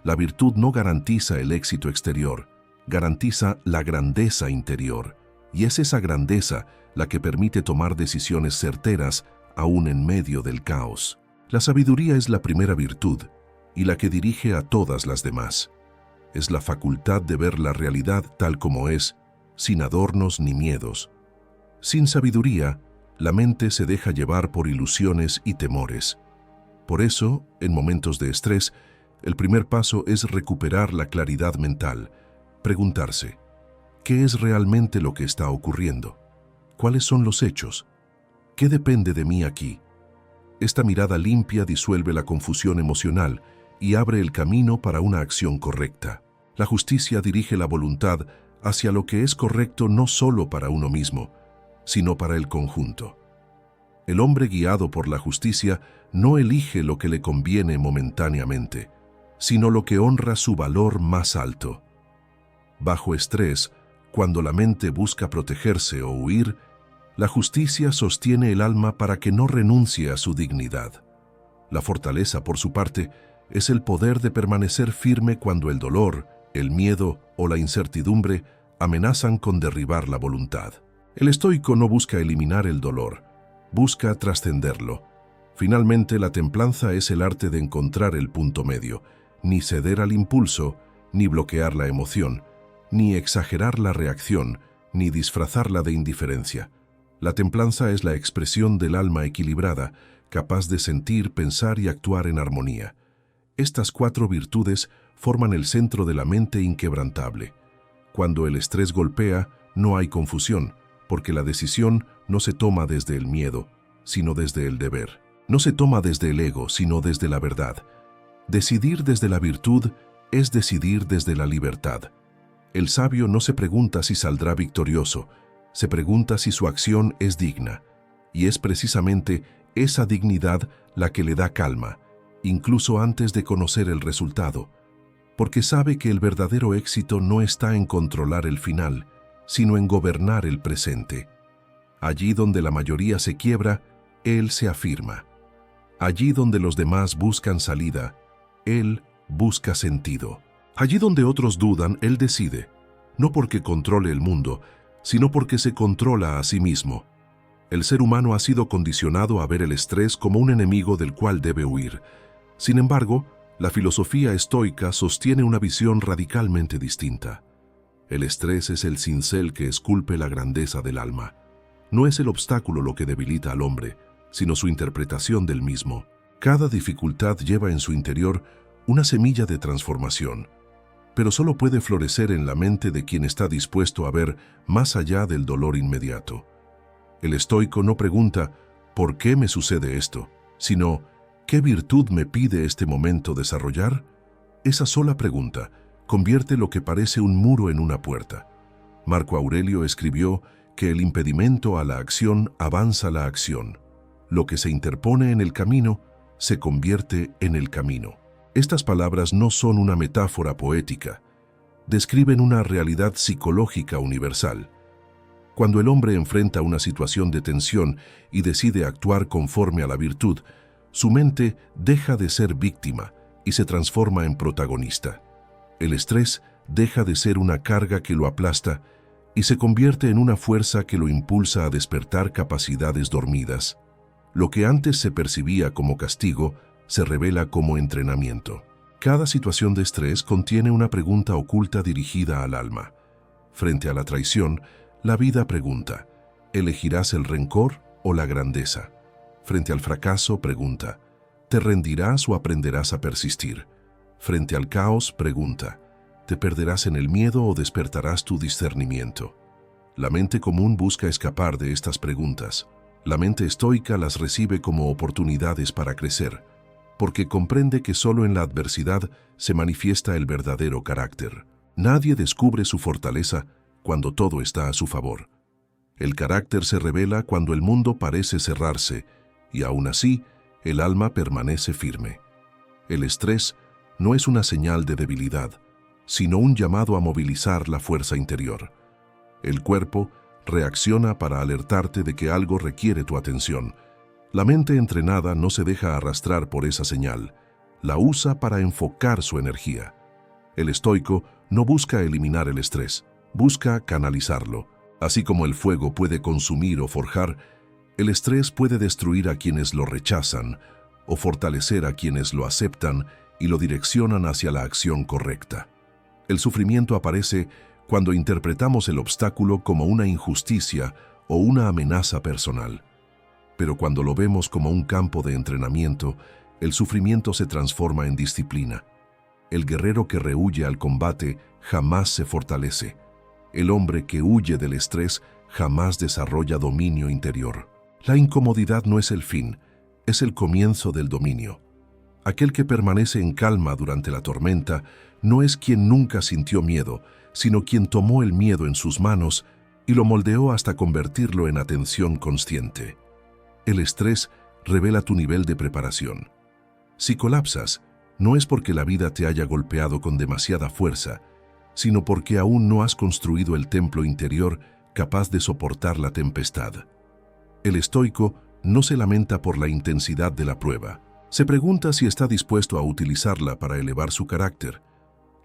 La virtud no garantiza el éxito exterior, garantiza la grandeza interior, y es esa grandeza la que permite tomar decisiones certeras aún en medio del caos. La sabiduría es la primera virtud y la que dirige a todas las demás. Es la facultad de ver la realidad tal como es, sin adornos ni miedos. Sin sabiduría, la mente se deja llevar por ilusiones y temores. Por eso, en momentos de estrés, el primer paso es recuperar la claridad mental, preguntarse, ¿qué es realmente lo que está ocurriendo? ¿Cuáles son los hechos? ¿Qué depende de mí aquí? Esta mirada limpia disuelve la confusión emocional y abre el camino para una acción correcta. La justicia dirige la voluntad hacia lo que es correcto no solo para uno mismo, sino para el conjunto. El hombre guiado por la justicia no elige lo que le conviene momentáneamente, sino lo que honra su valor más alto. Bajo estrés, cuando la mente busca protegerse o huir, la justicia sostiene el alma para que no renuncie a su dignidad. La fortaleza, por su parte, es el poder de permanecer firme cuando el dolor, el miedo o la incertidumbre amenazan con derribar la voluntad. El estoico no busca eliminar el dolor, busca trascenderlo. Finalmente, la templanza es el arte de encontrar el punto medio, ni ceder al impulso, ni bloquear la emoción, ni exagerar la reacción, ni disfrazarla de indiferencia. La templanza es la expresión del alma equilibrada, capaz de sentir, pensar y actuar en armonía. Estas 4 virtudes forman el centro de la mente inquebrantable. Cuando el estrés golpea, no hay confusión, porque la decisión no se toma desde el miedo, sino desde el deber. No se toma desde el ego, sino desde la verdad. Decidir desde la virtud es decidir desde la libertad. El sabio no se pregunta si saldrá victorioso, se pregunta si su acción es digna. Y es precisamente esa dignidad la que le da calma, incluso antes de conocer el resultado, porque sabe que el verdadero éxito no está en controlar el final, sino en gobernar el presente. Allí donde la mayoría se quiebra, él se afirma. Allí donde los demás buscan salida, él busca sentido. Allí donde otros dudan, él decide, no porque controle el mundo, sino porque se controla a sí mismo. El ser humano ha sido condicionado a ver el estrés como un enemigo del cual debe huir. Sin embargo, la filosofía estoica sostiene una visión radicalmente distinta. El estrés es el cincel que esculpe la grandeza del alma. No es el obstáculo lo que debilita al hombre, sino su interpretación del mismo. Cada dificultad lleva en su interior una semilla de transformación, pero solo puede florecer en la mente de quien está dispuesto a ver más allá del dolor inmediato. El estoico no pregunta, ¿por qué me sucede esto?, sino, ¿qué virtud me pide este momento desarrollar? Esa sola pregunta convierte lo que parece un muro en una puerta. Marco Aurelio escribió que el impedimento a la acción avanza la acción. Lo que se interpone en el camino se convierte en el camino. Estas palabras no son una metáfora poética, describen una realidad psicológica universal. Cuando el hombre enfrenta una situación de tensión y decide actuar conforme a la virtud, su mente deja de ser víctima y se transforma en protagonista. El estrés deja de ser una carga que lo aplasta y se convierte en una fuerza que lo impulsa a despertar capacidades dormidas. Lo que antes se percibía como castigo se revela como entrenamiento. Cada situación de estrés contiene una pregunta oculta dirigida al alma. Frente a la traición, la vida pregunta, ¿elegirás el rencor o la grandeza? Frente al fracaso, pregunta, ¿te rendirás o aprenderás a persistir? Frente al caos, pregunta, ¿te perderás en el miedo o despertarás tu discernimiento? La mente común busca escapar de estas preguntas. La mente estoica las recibe como oportunidades para crecer, porque comprende que solo en la adversidad se manifiesta el verdadero carácter. Nadie descubre su fortaleza cuando todo está a su favor. El carácter se revela cuando el mundo parece cerrarse, y aún así, el alma permanece firme. El estrés no es una señal de debilidad, sino un llamado a movilizar la fuerza interior. El cuerpo reacciona para alertarte de que algo requiere tu atención, La mente entrenada no se deja arrastrar por esa señal, la usa para enfocar su energía. El estoico no busca eliminar el estrés, busca canalizarlo. Así como el fuego puede consumir o forjar, el estrés puede destruir a quienes lo rechazan o fortalecer a quienes lo aceptan y lo direccionan hacia la acción correcta. El sufrimiento aparece cuando interpretamos el obstáculo como una injusticia o una amenaza personal. Pero cuando lo vemos como un campo de entrenamiento, el sufrimiento se transforma en disciplina. El guerrero que rehúye al combate jamás se fortalece. El hombre que huye del estrés jamás desarrolla dominio interior. La incomodidad no es el fin, es el comienzo del dominio. Aquel que permanece en calma durante la tormenta no es quien nunca sintió miedo, sino quien tomó el miedo en sus manos y lo moldeó hasta convertirlo en atención consciente. El estrés revela tu nivel de preparación. Si colapsas, no es porque la vida te haya golpeado con demasiada fuerza, sino porque aún no has construido el templo interior capaz de soportar la tempestad. El estoico no se lamenta por la intensidad de la prueba. Se pregunta si está dispuesto a utilizarla para elevar su carácter.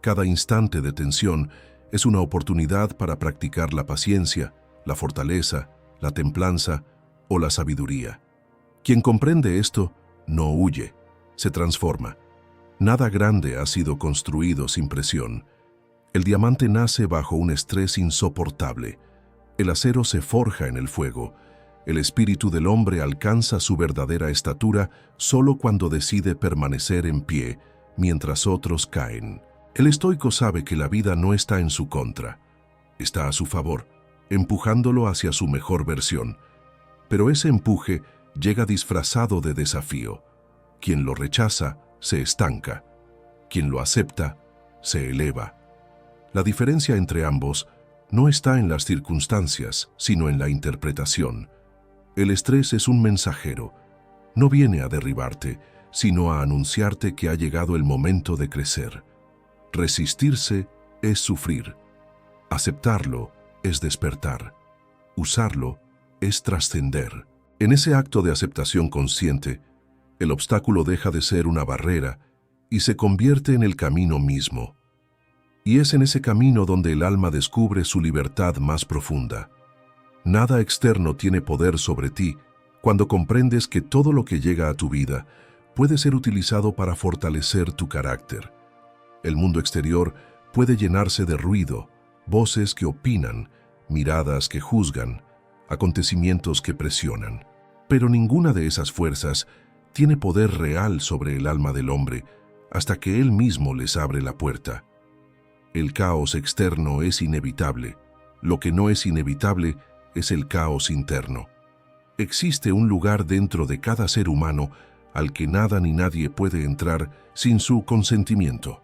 Cada instante de tensión es una oportunidad para practicar la paciencia, la fortaleza, la templanza o la sabiduría. Quien comprende esto no huye, se transforma. Nada grande ha sido construido sin presión. El diamante nace bajo un estrés insoportable. El acero se forja en el fuego. El espíritu del hombre alcanza su verdadera estatura solo cuando decide permanecer en pie, mientras otros caen. El estoico sabe que la vida no está en su contra, está a su favor, empujándolo hacia su mejor versión. Pero ese empuje llega disfrazado de desafío. Quien lo rechaza, se estanca. Quien lo acepta, se eleva. La diferencia entre ambos no está en las circunstancias, sino en la interpretación. El estrés es un mensajero. No viene a derribarte, sino a anunciarte que ha llegado el momento de crecer. Resistirse es sufrir. Aceptarlo es despertar. Usarlo es trascender. En ese acto de aceptación consciente, el obstáculo deja de ser una barrera y se convierte en el camino mismo. Y es en ese camino donde el alma descubre su libertad más profunda. Nada externo tiene poder sobre ti cuando comprendes que todo lo que llega a tu vida puede ser utilizado para fortalecer tu carácter. El mundo exterior puede llenarse de ruido, voces que opinan, miradas que juzgan, acontecimientos que presionan. Pero ninguna de esas fuerzas tiene poder real sobre el alma del hombre hasta que él mismo les abre la puerta. El caos externo es inevitable. Lo que no es inevitable es el caos interno. Existe un lugar dentro de cada ser humano al que nada ni nadie puede entrar sin su consentimiento.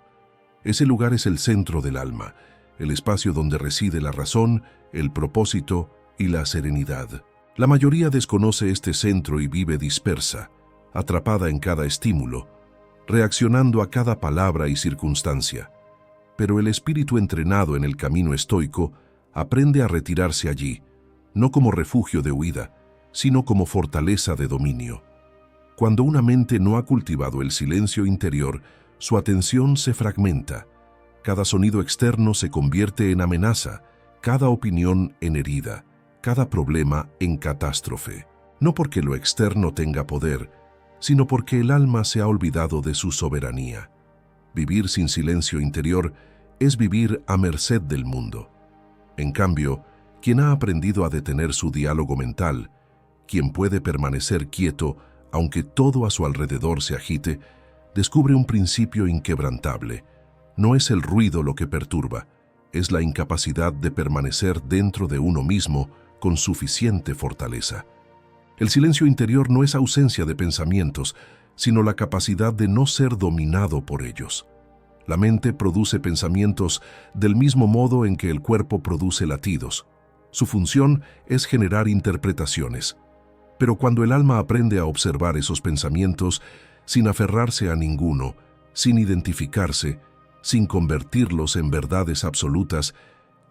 Ese lugar es el centro del alma, el espacio donde reside la razón, el propósito y la serenidad. La mayoría desconoce este centro y vive dispersa, atrapada en cada estímulo, reaccionando a cada palabra y circunstancia. Pero el espíritu entrenado en el camino estoico aprende a retirarse allí, no como refugio de huida, sino como fortaleza de dominio. Cuando una mente no ha cultivado el silencio interior, su atención se fragmenta. Cada sonido externo se convierte en amenaza, cada opinión en herida, cada problema en catástrofe. No porque lo externo tenga poder, sino porque el alma se ha olvidado de su soberanía. Vivir sin silencio interior es vivir a merced del mundo. En cambio, quien ha aprendido a detener su diálogo mental, quien puede permanecer quieto aunque todo a su alrededor se agite, descubre un principio inquebrantable. No es el ruido lo que perturba, es la incapacidad de permanecer dentro de uno mismo con suficiente fortaleza. El silencio interior no es ausencia de pensamientos, sino la capacidad de no ser dominado por ellos. La mente produce pensamientos del mismo modo en que el cuerpo produce latidos. Su función es generar interpretaciones. Pero cuando el alma aprende a observar esos pensamientos sin aferrarse a ninguno, sin identificarse, sin convertirlos en verdades absolutas,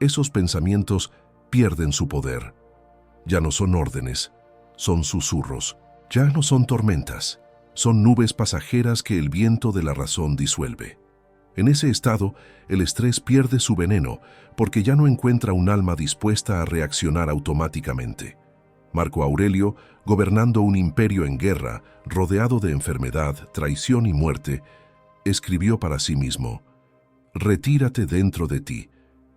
esos pensamientos pierden su poder. Ya no son órdenes, son susurros. Ya no son tormentas, son nubes pasajeras que el viento de la razón disuelve. En ese estado, el estrés pierde su veneno porque ya no encuentra un alma dispuesta a reaccionar automáticamente. Marco Aurelio, gobernando un imperio en guerra, rodeado de enfermedad, traición y muerte, escribió para sí mismo: «Retírate dentro de ti.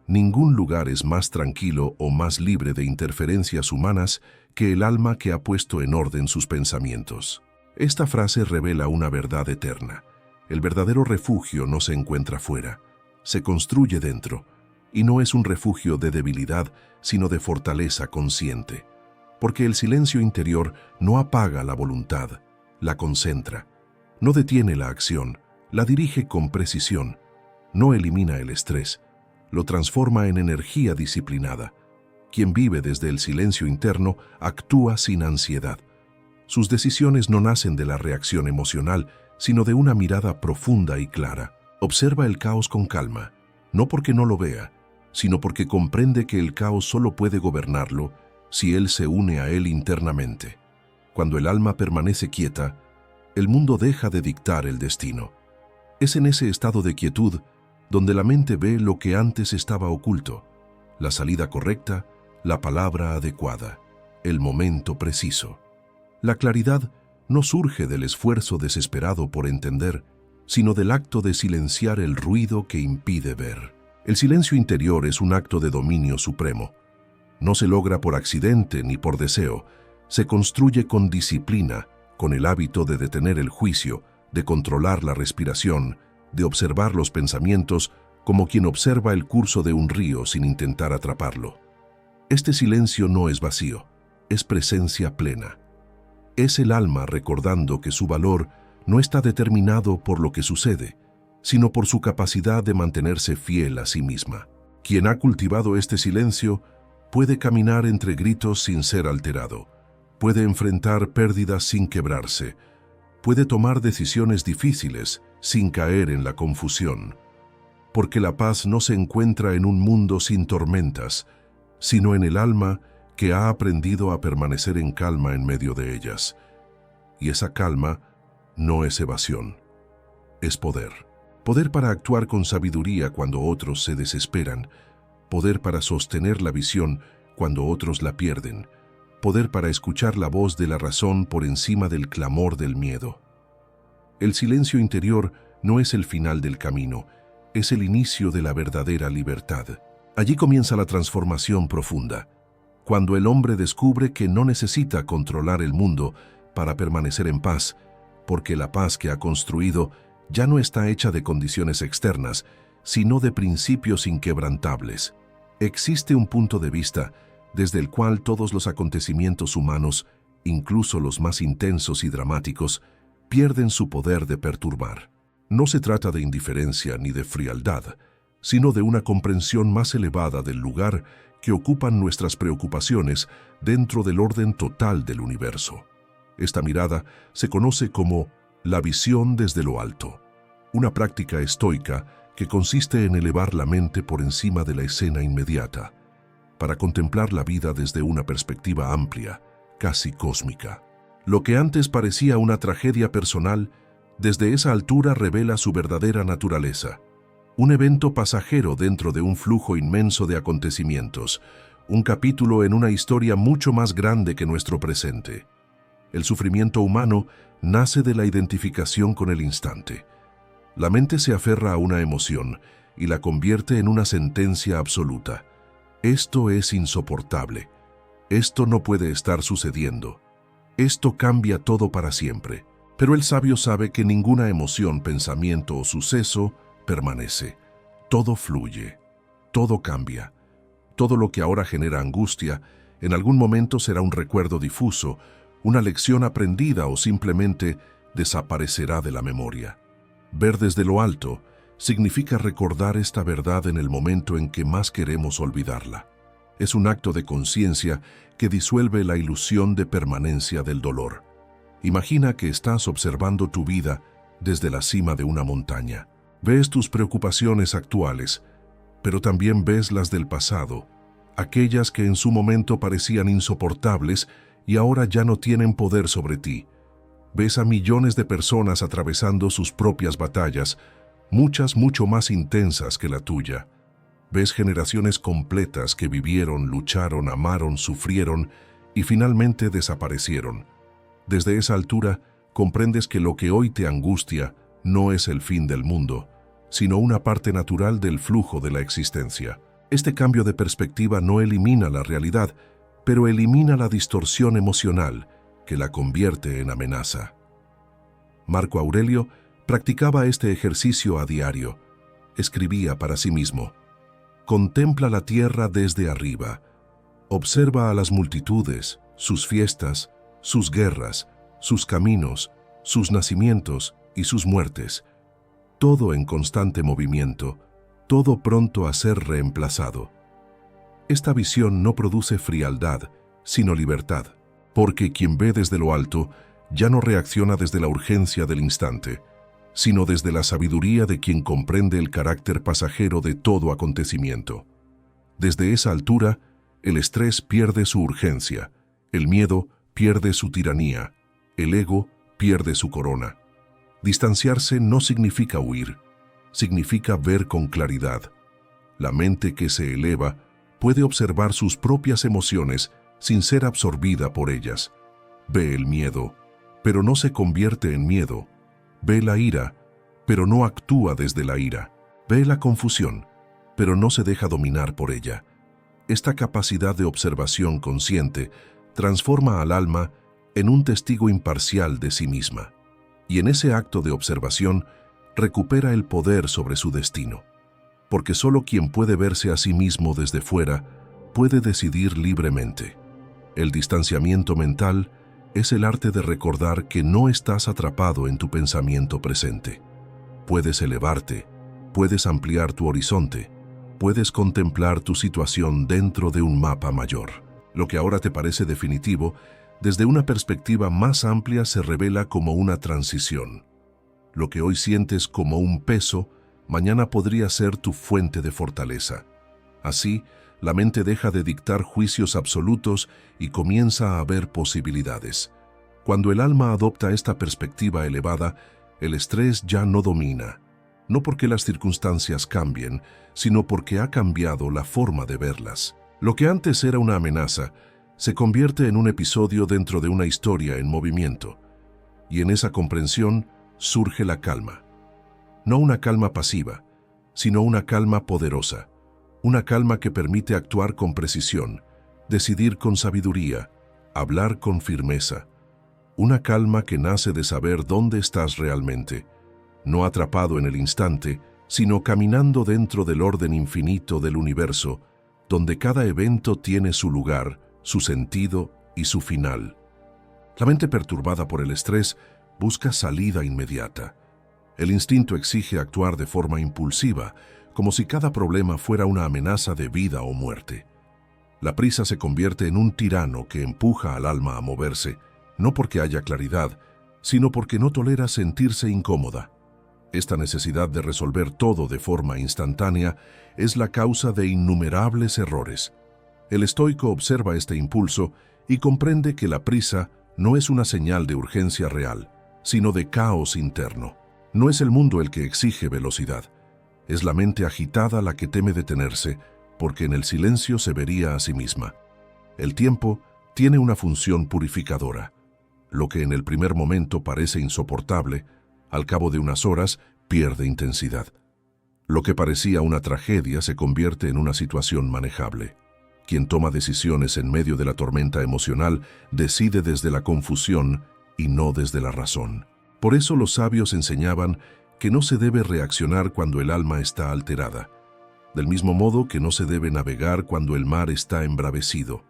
Ningún lugar es más tranquilo o más libre de interferencias humanas que el alma que ha puesto en orden sus pensamientos». Esta frase revela una verdad eterna. El verdadero refugio no se encuentra fuera, se construye dentro, y no es un refugio de debilidad, sino de fortaleza consciente. Porque el silencio interior no apaga la voluntad, la concentra, no detiene la acción, la dirige con precisión, no elimina el estrés, lo transforma en energía disciplinada. Quien vive desde el silencio interno actúa sin ansiedad. Sus decisiones no nacen de la reacción emocional, sino de una mirada profunda y clara. Observa el caos con calma, no porque no lo vea, sino porque comprende que el caos solo puede gobernarlo si él se une a él internamente. Cuando el alma permanece quieta, el mundo deja de dictar el destino. Es en ese estado de quietud donde la mente ve lo que antes estaba oculto, la salida correcta, la palabra adecuada, el momento preciso. La claridad no surge del esfuerzo desesperado por entender, sino del acto de silenciar el ruido que impide ver. El silencio interior es un acto de dominio supremo. No se logra por accidente ni por deseo, se construye con disciplina, con el hábito de detener el juicio, de controlar la respiración, de observar los pensamientos como quien observa el curso de un río sin intentar atraparlo. Este silencio no es vacío, es presencia plena. Es el alma recordando que su valor no está determinado por lo que sucede, sino por su capacidad de mantenerse fiel a sí misma. Quien ha cultivado este silencio puede caminar entre gritos sin ser alterado, puede enfrentar pérdidas sin quebrarse, puede tomar decisiones difíciles sin caer en la confusión, porque la paz no se encuentra en un mundo sin tormentas, sino en el alma que ha aprendido a permanecer en calma en medio de ellas. Y esa calma no es evasión, es poder. Poder para actuar con sabiduría cuando otros se desesperan, poder para sostener la visión cuando otros la pierden, poder para escuchar la voz de la razón por encima del clamor del miedo. El silencio interior no es el final del camino, es el inicio de la verdadera libertad. Allí comienza la transformación profunda, cuando el hombre descubre que no necesita controlar el mundo para permanecer en paz, porque la paz que ha construido ya no está hecha de condiciones externas, sino de principios inquebrantables. Existe un punto de vista desde el cual todos los acontecimientos humanos, incluso los más intensos y dramáticos, pierden su poder de perturbar. No se trata de indiferencia ni de frialdad, sino de una comprensión más elevada del lugar que ocupan nuestras preocupaciones dentro del orden total del universo. Esta mirada se conoce como la visión desde lo alto, una práctica estoica que consiste en elevar la mente por encima de la escena inmediata, para contemplar la vida desde una perspectiva amplia, casi cósmica. Lo que antes parecía una tragedia personal, desde esa altura revela su verdadera naturaleza. Un evento pasajero dentro de un flujo inmenso de acontecimientos, un capítulo en una historia mucho más grande que nuestro presente. El sufrimiento humano nace de la identificación con el instante. La mente se aferra a una emoción y la convierte en una sentencia absoluta. Esto es insoportable. Esto no puede estar sucediendo. Esto cambia todo para siempre. Pero el sabio sabe que ninguna emoción, pensamiento o suceso permanece. Todo fluye, todo cambia. Todo lo que ahora genera angustia, en algún momento será un recuerdo difuso, una lección aprendida o simplemente desaparecerá de la memoria. Ver desde lo alto significa recordar esta verdad en el momento en que más queremos olvidarla. Es un acto de conciencia que disuelve la ilusión de permanencia del dolor. Imagina que estás observando tu vida desde la cima de una montaña. Ves tus preocupaciones actuales, pero también ves las del pasado, aquellas que en su momento parecían insoportables y ahora ya no tienen poder sobre ti. Ves a millones de personas atravesando sus propias batallas, muchas mucho más intensas que la tuya. Ves generaciones completas que vivieron, lucharon, amaron, sufrieron y finalmente desaparecieron. Desde esa altura, comprendes que lo que hoy te angustia no es el fin del mundo, sino una parte natural del flujo de la existencia. Este cambio de perspectiva no elimina la realidad, pero elimina la distorsión emocional que la convierte en amenaza. Marco Aurelio practicaba este ejercicio a diario. Escribía para sí mismo: contempla la tierra desde arriba, observa a las multitudes, sus fiestas, sus guerras, sus caminos, sus nacimientos y sus muertes, todo en constante movimiento, todo pronto a ser reemplazado. Esta visión no produce frialdad, sino libertad, porque quien ve desde lo alto ya no reacciona desde la urgencia del instante, sino desde la sabiduría de quien comprende el carácter pasajero de todo acontecimiento. Desde esa altura, el estrés pierde su urgencia, el miedo pierde su tiranía, el ego pierde su corona. Distanciarse no significa huir, significa ver con claridad. La mente que se eleva puede observar sus propias emociones sin ser absorbida por ellas. Ve el miedo, pero no se convierte en miedo. Ve la ira, pero no actúa desde la ira. Ve la confusión, pero no se deja dominar por ella. Esta capacidad de observación consciente transforma al alma en un testigo imparcial de sí misma, y en ese acto de observación recupera el poder sobre su destino, porque solo quien puede verse a sí mismo desde fuera puede decidir libremente. El distanciamiento mental es el arte de recordar que no estás atrapado en tu pensamiento presente. Puedes elevarte, puedes ampliar tu horizonte, puedes contemplar tu situación dentro de un mapa mayor. Lo que ahora te parece definitivo, desde una perspectiva más amplia se revela como una transición. Lo que hoy sientes como un peso, mañana podría ser tu fuente de fortaleza. Así, la mente deja de dictar juicios absolutos y comienza a ver posibilidades. Cuando el alma adopta esta perspectiva elevada, el estrés ya no domina, no porque las circunstancias cambien, sino porque ha cambiado la forma de verlas. Lo que antes era una amenaza, se convierte en un episodio dentro de una historia en movimiento, y en esa comprensión surge la calma. No una calma pasiva, sino una calma poderosa, una calma que permite actuar con precisión, decidir con sabiduría, hablar con firmeza. Una calma que nace de saber dónde estás realmente, no atrapado en el instante, sino caminando dentro del orden infinito del universo, donde cada evento tiene su lugar, su sentido y su final. La mente perturbada por el estrés busca salida inmediata. El instinto exige actuar de forma impulsiva, como si cada problema fuera una amenaza de vida o muerte. La prisa se convierte en un tirano que empuja al alma a moverse, no porque haya claridad, sino porque no tolera sentirse incómoda. Esta necesidad de resolver todo de forma instantánea es la causa de innumerables errores. El estoico observa este impulso y comprende que la prisa no es una señal de urgencia real, sino de caos interno. No es el mundo el que exige velocidad. Es la mente agitada la que teme detenerse, porque en el silencio se vería a sí misma. El tiempo tiene una función purificadora. Lo que en el primer momento parece insoportable, al cabo de unas horas pierde intensidad. Lo que parecía una tragedia se convierte en una situación manejable. Quien toma decisiones en medio de la tormenta emocional decide desde la confusión y no desde la razón. Por eso los sabios enseñaban que no se debe reaccionar cuando el alma está alterada, del mismo modo que no se debe navegar cuando el mar está embravecido.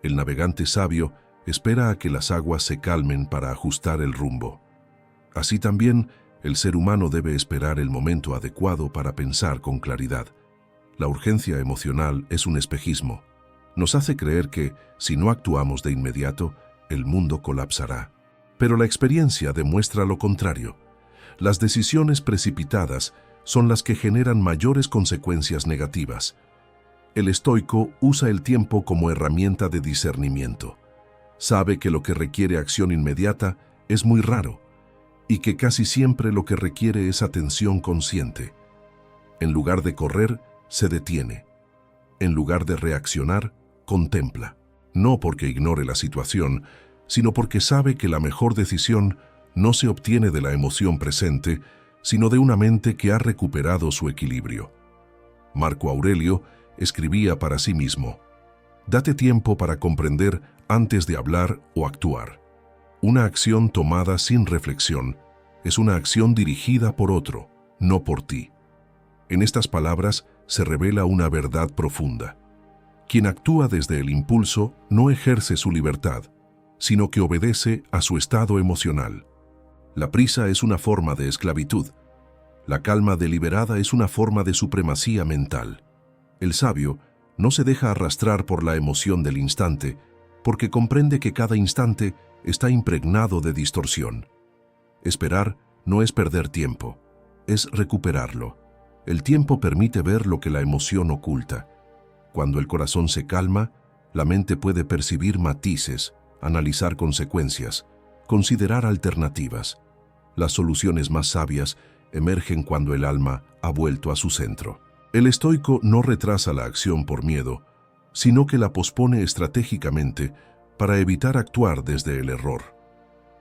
El navegante sabio espera a que las aguas se calmen para ajustar el rumbo. Así también, el ser humano debe esperar el momento adecuado para pensar con claridad. La urgencia emocional es un espejismo. Nos hace creer que, si no actuamos de inmediato, el mundo colapsará. Pero la experiencia demuestra lo contrario. Las decisiones precipitadas son las que generan mayores consecuencias negativas. El estoico usa el tiempo como herramienta de discernimiento. Sabe que lo que requiere acción inmediata es muy raro y que casi siempre lo que requiere es atención consciente. En lugar de correr, se detiene. En lugar de reaccionar, contempla. No porque ignore la situación, sino porque sabe que la mejor decisión no se obtiene de la emoción presente, sino de una mente que ha recuperado su equilibrio. Marco Aurelio escribía para sí mismo: «Date tiempo para comprender antes de hablar o actuar». Una acción tomada sin reflexión es una acción dirigida por otro, no por ti. En estas palabras se revela una verdad profunda. Quien actúa desde el impulso no ejerce su libertad, sino que obedece a su estado emocional. La prisa es una forma de esclavitud. La calma deliberada es una forma de supremacía mental. El sabio no se deja arrastrar por la emoción del instante, porque comprende que cada instante está impregnado de distorsión. Esperar no es perder tiempo, es recuperarlo. El tiempo permite ver lo que la emoción oculta. Cuando el corazón se calma, la mente puede percibir matices, analizar consecuencias, considerar alternativas. Las soluciones más sabias emergen cuando el alma ha vuelto a su centro. El estoico no retrasa la acción por miedo, sino que la pospone estratégicamente para evitar actuar desde el error.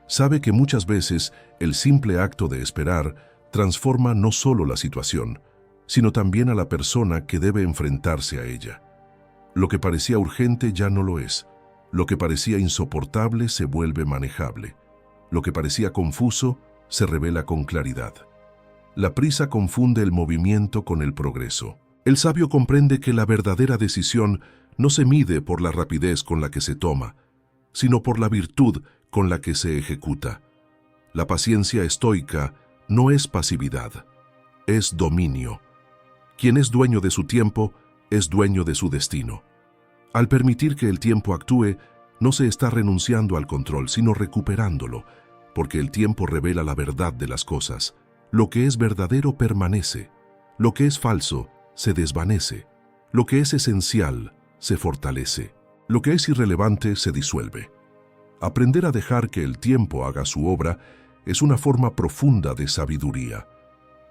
Sabe que muchas veces el simple acto de esperar transforma no solo la situación, sino también a la persona que debe enfrentarse a ella. Lo que parecía urgente ya no lo es. Lo que parecía insoportable se vuelve manejable. Lo que parecía confuso se revela con claridad. La prisa confunde el movimiento con el progreso. El sabio comprende que la verdadera decisión no se mide por la rapidez con la que se toma, sino por la virtud con la que se ejecuta. La paciencia estoica no es pasividad, es dominio. Quien es dueño de su tiempo es dueño de su destino. Al permitir que el tiempo actúe, no se está renunciando al control, sino recuperándolo, porque el tiempo revela la verdad de las cosas. Lo que es verdadero permanece, lo que es falso se desvanece, lo que es esencial se fortalece, lo que es irrelevante se disuelve. Aprender a dejar que el tiempo haga su obra es una forma profunda de sabiduría.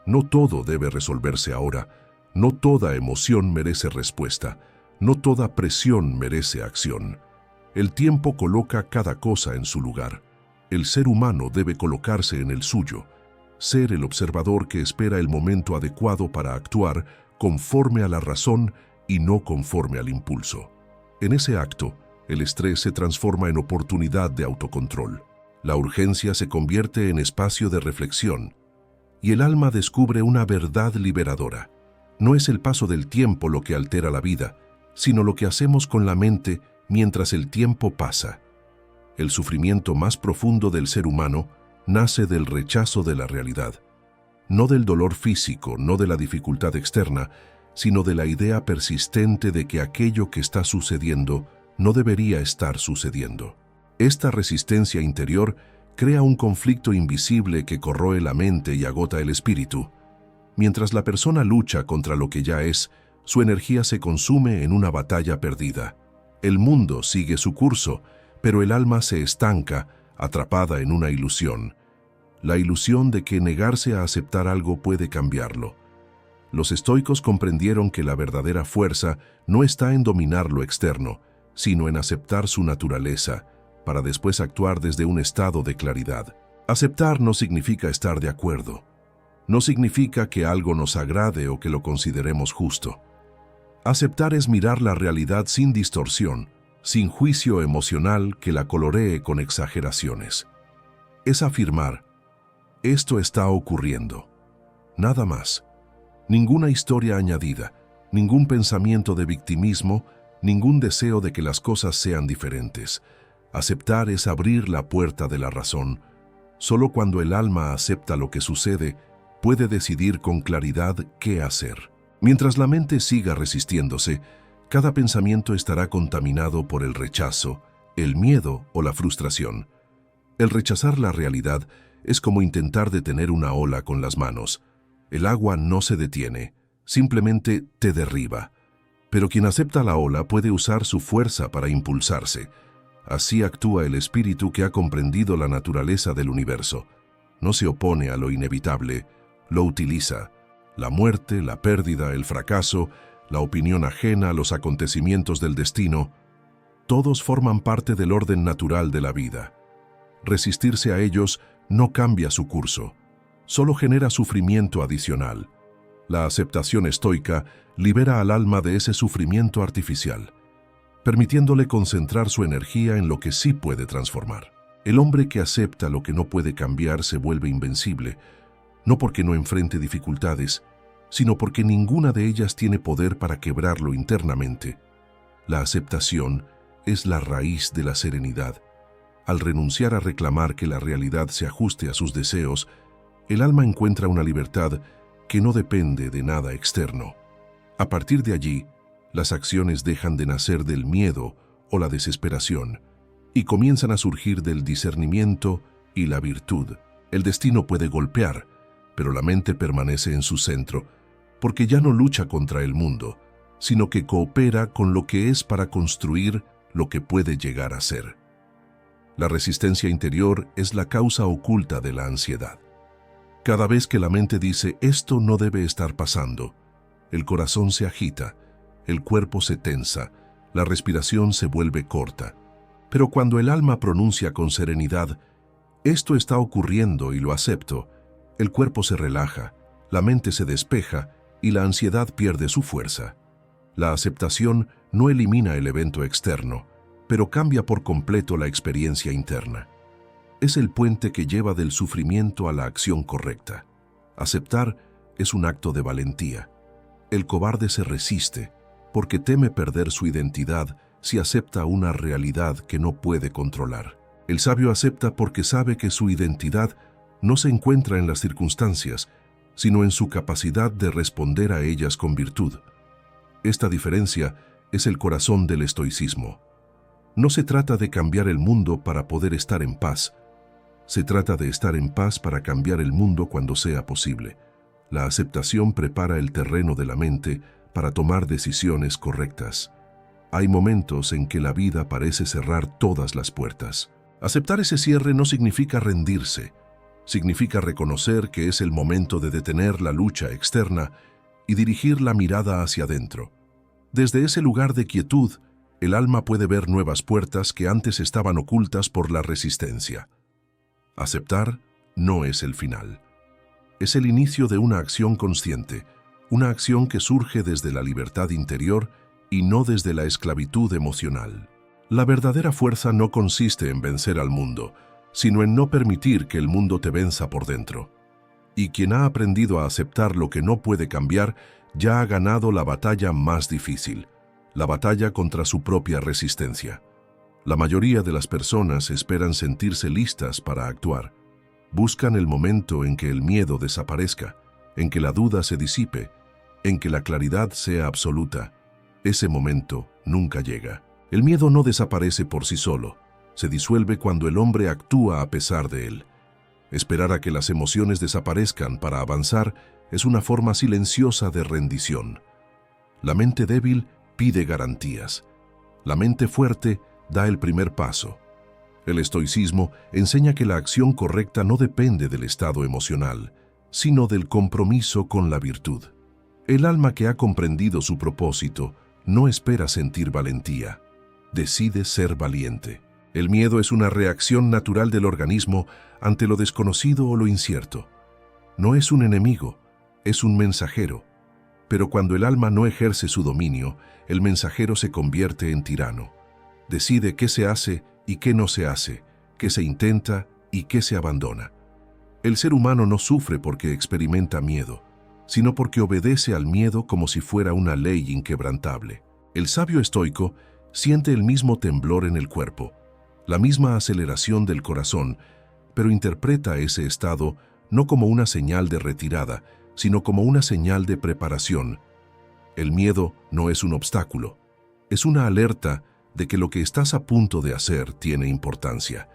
No todo debe resolverse ahora, no toda emoción merece respuesta, no toda presión merece acción. El tiempo coloca cada cosa en su lugar. El ser humano debe colocarse en el suyo, ser el observador que espera el momento adecuado para actuar conforme a la razón y no conforme al impulso. En ese acto, el estrés se transforma en oportunidad de autocontrol. La urgencia se convierte en espacio de reflexión y el alma descubre una verdad liberadora. No es el paso del tiempo lo que altera la vida, sino lo que hacemos con la mente mientras el tiempo pasa. El sufrimiento más profundo del ser humano nace del rechazo de la realidad, no del dolor físico, no de la dificultad externa, sino de la idea persistente de que aquello que está sucediendo no debería estar sucediendo. Esta resistencia interior crea un conflicto invisible que corroe la mente y agota el espíritu. Mientras la persona lucha contra lo que ya es, su energía se consume en una batalla perdida. El mundo sigue su curso, pero el alma se estanca, atrapada en una ilusión. La ilusión de que negarse a aceptar algo puede cambiarlo. Los estoicos comprendieron que la verdadera fuerza no está en dominar lo externo, sino en aceptar su naturaleza, para después actuar desde un estado de claridad. Aceptar no significa estar de acuerdo. No significa que algo nos agrade o que lo consideremos justo. Aceptar es mirar la realidad sin distorsión, sin juicio emocional que la coloree con exageraciones. Es afirmar: esto está ocurriendo. Nada más. Ninguna historia añadida, ningún pensamiento de victimismo, ningún deseo de que las cosas sean diferentes. Aceptar es abrir la puerta de la razón. Solo cuando el alma acepta lo que sucede, puede decidir con claridad qué hacer. Mientras la mente siga resistiéndose, cada pensamiento estará contaminado por el rechazo, el miedo o la frustración. El rechazar la realidad es como intentar detener una ola con las manos. El agua no se detiene, simplemente te derriba. Pero quien acepta la ola puede usar su fuerza para impulsarse. Así actúa el espíritu que ha comprendido la naturaleza del universo. No se opone a lo inevitable, lo utiliza. La muerte, la pérdida, el fracaso, la opinión ajena, los acontecimientos del destino, todos forman parte del orden natural de la vida. Resistirse a ellos no cambia su curso, solo genera sufrimiento adicional. La aceptación estoica libera al alma de ese sufrimiento artificial, permitiéndole concentrar su energía en lo que sí puede transformar. El hombre que acepta lo que no puede cambiar se vuelve invencible, no porque no enfrente dificultades, sino porque ninguna de ellas tiene poder para quebrarlo internamente. La aceptación es la raíz de la serenidad. Al renunciar a reclamar que la realidad se ajuste a sus deseos, el alma encuentra una libertad que no depende de nada externo. A partir de allí, las acciones dejan de nacer del miedo o la desesperación y comienzan a surgir del discernimiento y la virtud. El destino puede golpear, pero la mente permanece en su centro, porque ya no lucha contra el mundo, sino que coopera con lo que es para construir lo que puede llegar a ser. La resistencia interior es la causa oculta de la ansiedad. Cada vez que la mente dice «esto no debe estar pasando», el corazón se agita, el cuerpo se tensa, la respiración se vuelve corta. Pero cuando el alma pronuncia con serenidad «esto está ocurriendo y lo acepto», el cuerpo se relaja, la mente se despeja y la ansiedad pierde su fuerza. La aceptación no elimina el evento externo, pero cambia por completo la experiencia interna. Es el puente que lleva del sufrimiento a la acción correcta. Aceptar es un acto de valentía. El cobarde se resiste porque teme perder su identidad si acepta una realidad que no puede controlar. El sabio acepta porque sabe que su identidad no se encuentra en las circunstancias, sino en su capacidad de responder a ellas con virtud. Esta diferencia es el corazón del estoicismo. No se trata de cambiar el mundo para poder estar en paz. Se trata de estar en paz para cambiar el mundo cuando sea posible. La aceptación prepara el terreno de la mente para tomar decisiones correctas. Hay momentos en que la vida parece cerrar todas las puertas. Aceptar ese cierre no significa rendirse. Significa reconocer que es el momento de detener la lucha externa y dirigir la mirada hacia adentro. Desde ese lugar de quietud, el alma puede ver nuevas puertas que antes estaban ocultas por la resistencia. Aceptar no es el final. Es el inicio de una acción consciente, una acción que surge desde la libertad interior y no desde la esclavitud emocional. La verdadera fuerza no consiste en vencer al mundo, sino en no permitir que el mundo te venza por dentro. Y quien ha aprendido a aceptar lo que no puede cambiar, ya ha ganado la batalla más difícil, la batalla contra su propia resistencia. La mayoría de las personas esperan sentirse listas para actuar. Buscan el momento en que el miedo desaparezca, en que la duda se disipe, en que la claridad sea absoluta. Ese momento nunca llega. El miedo no desaparece por sí solo, se disuelve cuando el hombre actúa a pesar de él. Esperar a que las emociones desaparezcan para avanzar es una forma silenciosa de rendición. La mente débil pide garantías. La mente fuerte da el primer paso. El estoicismo enseña que la acción correcta no depende del estado emocional, sino del compromiso con la virtud. El alma que ha comprendido su propósito no espera sentir valentía, decide ser valiente. El miedo es una reacción natural del organismo ante lo desconocido o lo incierto. No es un enemigo, es un mensajero. Pero cuando el alma no ejerce su dominio, el mensajero se convierte en tirano. Decide qué se hace y qué no se hace, qué se intenta y qué se abandona. El ser humano no sufre porque experimenta miedo, sino porque obedece al miedo como si fuera una ley inquebrantable. El sabio estoico siente el mismo temblor en el cuerpo, la misma aceleración del corazón, pero interpreta ese estado no como una señal de retirada, sino como una señal de preparación. El miedo no es un obstáculo, es una alerta de que lo que estás a punto de hacer tiene importancia.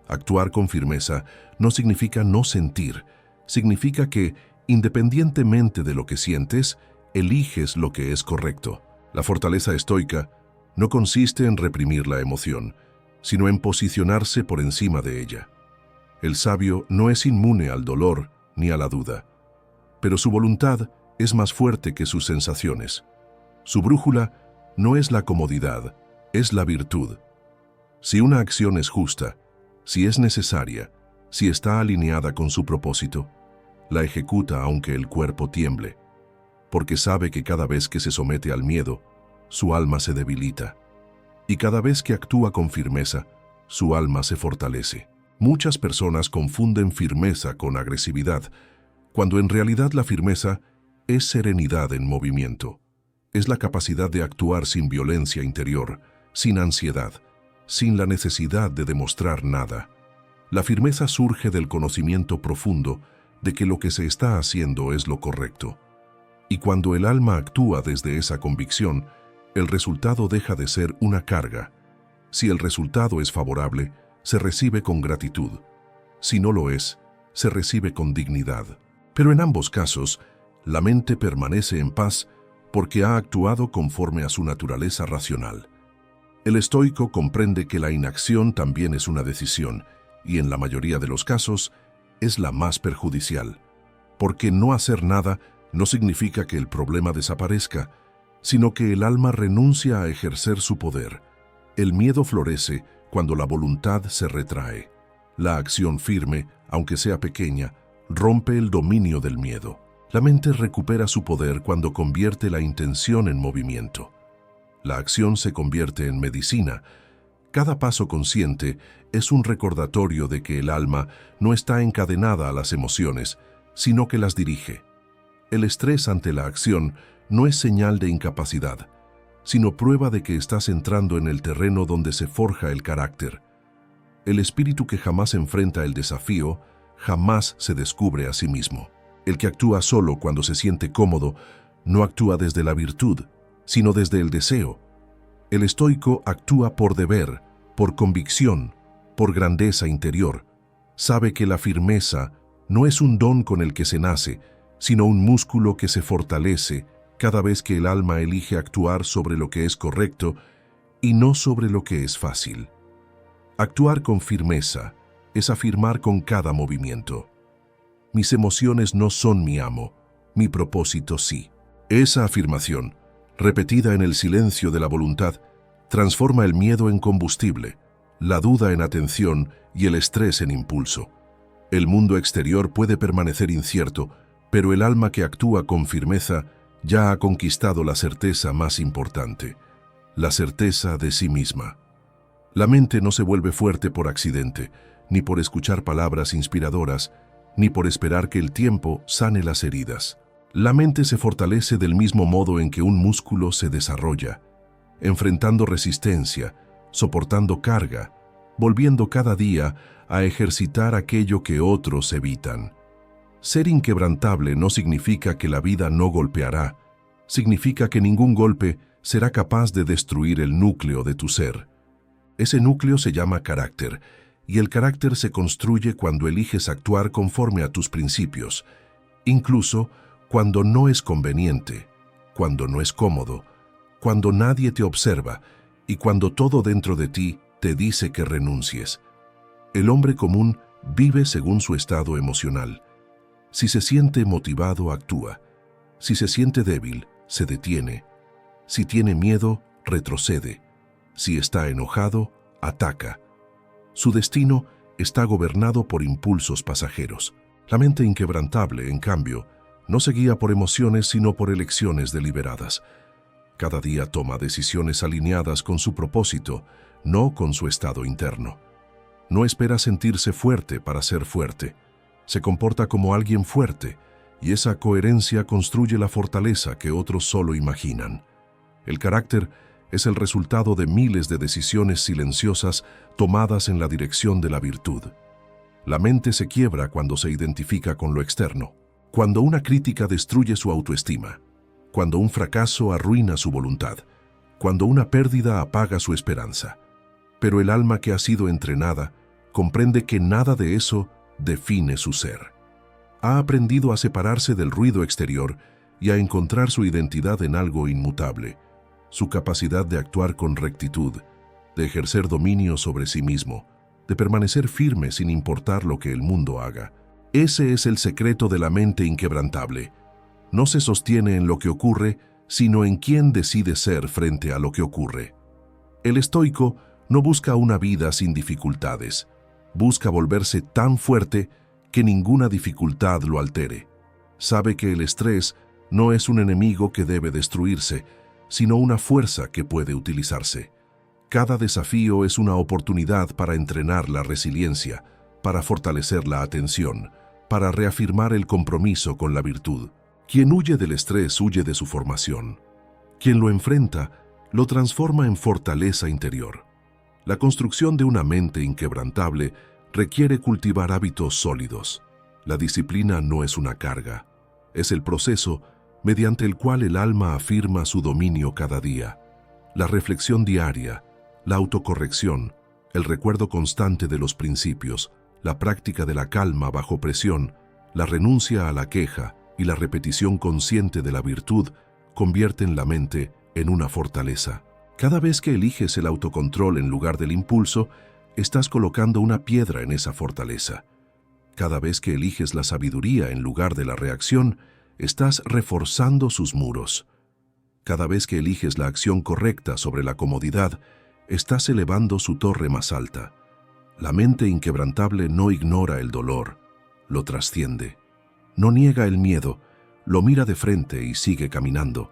Actuar con firmeza no significa no sentir, significa que, independientemente de lo que sientes, eliges lo que es correcto. La fortaleza estoica no consiste en reprimir la emoción, sino en posicionarse por encima de ella. El sabio no es inmune al dolor ni a la duda, pero su voluntad es más fuerte que sus sensaciones. Su brújula no es la comodidad, es la virtud. Si una acción es justa, si es necesaria, si está alineada con su propósito, la ejecuta aunque el cuerpo tiemble, porque sabe que cada vez que se somete al miedo, su alma se debilita, y cada vez que actúa con firmeza, su alma se fortalece. Muchas personas confunden firmeza con agresividad, cuando en realidad la firmeza es serenidad en movimiento. Es la capacidad de actuar sin violencia interior, sin ansiedad, sin la necesidad de demostrar nada. La firmeza surge del conocimiento profundo de que lo que se está haciendo es lo correcto. Y cuando el alma actúa desde esa convicción, el resultado deja de ser una carga. Si el resultado es favorable, se recibe con gratitud. Si no lo es, se recibe con dignidad. Pero en ambos casos, la mente permanece en paz porque ha actuado conforme a su naturaleza racional. El estoico comprende que la inacción también es una decisión, y en la mayoría de los casos, es la más perjudicial. Porque no hacer nada no significa que el problema desaparezca, sino que el alma renuncia a ejercer su poder. El miedo florece cuando la voluntad se retrae. La acción firme, aunque sea pequeña, rompe el dominio del miedo. La mente recupera su poder cuando convierte la intención en movimiento. La acción se convierte en medicina. Cada paso consciente es un recordatorio de que el alma no está encadenada a las emociones, sino que las dirige. El estrés ante la acción no es señal de incapacidad, sino prueba de que estás entrando en el terreno donde se forja el carácter. El espíritu que jamás enfrenta el desafío, jamás se descubre a sí mismo. El que actúa solo cuando se siente cómodo, no actúa desde la virtud, sino desde el deseo. El estoico actúa por deber, por convicción, por grandeza interior. Sabe que la firmeza no es un don con el que se nace, sino un músculo que se fortalece cada vez que el alma elige actuar sobre lo que es correcto y no sobre lo que es fácil. Actuar con firmeza es afirmar con cada movimiento: mis emociones no son mi amo, mi propósito sí. Esa afirmación, repetida en el silencio de la voluntad, transforma el miedo en combustible, la duda en atención y el estrés en impulso. El mundo exterior puede permanecer incierto, pero el alma que actúa con firmeza ya ha conquistado la certeza más importante, la certeza de sí misma. La mente no se vuelve fuerte por accidente, ni por escuchar palabras inspiradoras, ni por esperar que el tiempo sane las heridas. La mente se fortalece del mismo modo en que un músculo se desarrolla, enfrentando resistencia, soportando carga, volviendo cada día a ejercitar aquello que otros evitan. Ser inquebrantable no significa que la vida no golpeará, significa que ningún golpe será capaz de destruir el núcleo de tu ser. Ese núcleo se llama carácter, y el carácter se construye cuando eliges actuar conforme a tus principios, incluso cuando no es conveniente, cuando no es cómodo, cuando nadie te observa y cuando todo dentro de ti te dice que renuncies. El hombre común vive según su estado emocional. Si se siente motivado, actúa. Si se siente débil, se detiene. Si tiene miedo, retrocede. Si está enojado, ataca. Su destino está gobernado por impulsos pasajeros. La mente inquebrantable, en cambio, no se guía por emociones sino por elecciones deliberadas. Cada día toma decisiones alineadas con su propósito, no con su estado interno. No espera sentirse fuerte para ser fuerte. Se comporta como alguien fuerte, y esa coherencia construye la fortaleza que otros solo imaginan. El carácter es el resultado de miles de decisiones silenciosas tomadas en la dirección de la virtud. La mente se quiebra cuando se identifica con lo externo, cuando una crítica destruye su autoestima, cuando un fracaso arruina su voluntad, cuando una pérdida apaga su esperanza. Pero el alma que ha sido entrenada comprende que nada de eso define su ser. Ha aprendido a separarse del ruido exterior y a encontrar su identidad en algo inmutable, su capacidad de actuar con rectitud, de ejercer dominio sobre sí mismo, de permanecer firme sin importar lo que el mundo haga. Ese es el secreto de la mente inquebrantable. No se sostiene en lo que ocurre, sino en quién decide ser frente a lo que ocurre. El estoico no busca una vida sin dificultades, busca volverse tan fuerte que ninguna dificultad lo altere. Sabe que el estrés no es un enemigo que debe destruirse, sino una fuerza que puede utilizarse. Cada desafío es una oportunidad para entrenar la resiliencia, para fortalecer la atención, para reafirmar el compromiso con la virtud. Quien huye del estrés huye de su formación. Quien lo enfrenta lo transforma en fortaleza interior. La construcción de una mente inquebrantable requiere cultivar hábitos sólidos. La disciplina no es una carga, es el proceso mediante el cual el alma afirma su dominio cada día. La reflexión diaria, la autocorrección, el recuerdo constante de los principios, la práctica de la calma bajo presión, la renuncia a la queja y la repetición consciente de la virtud convierten la mente en una fortaleza. Cada vez que eliges el autocontrol en lugar del impulso, estás colocando una piedra en esa fortaleza. Cada vez que eliges la sabiduría en lugar de la reacción, estás reforzando sus muros. Cada vez que eliges la acción correcta sobre la comodidad, estás elevando su torre más alta. La mente inquebrantable no ignora el dolor, lo trasciende. No niega el miedo, lo mira de frente y sigue caminando.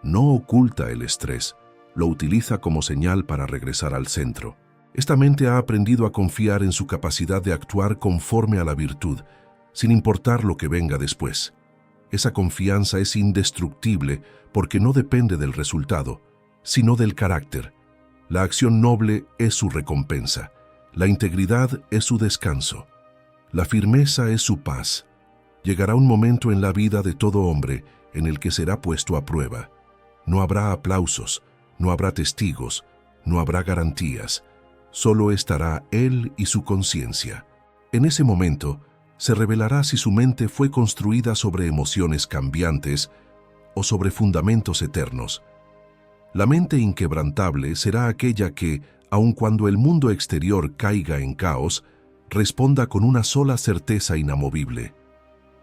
No oculta el estrés, lo utiliza como señal para regresar al centro. Esta mente ha aprendido a confiar en su capacidad de actuar conforme a la virtud, sin importar lo que venga después. Esa confianza es indestructible porque no depende del resultado, sino del carácter. La acción noble es su recompensa, la integridad es su descanso, la firmeza es su paz. Llegará un momento en la vida de todo hombre en el que será puesto a prueba. No habrá aplausos, no habrá testigos, no habrá garantías. Solo estará él y su conciencia. En ese momento, se revelará si su mente fue construida sobre emociones cambiantes o sobre fundamentos eternos. La mente inquebrantable será aquella que, aun cuando el mundo exterior caiga en caos, responda con una sola certeza inamovible.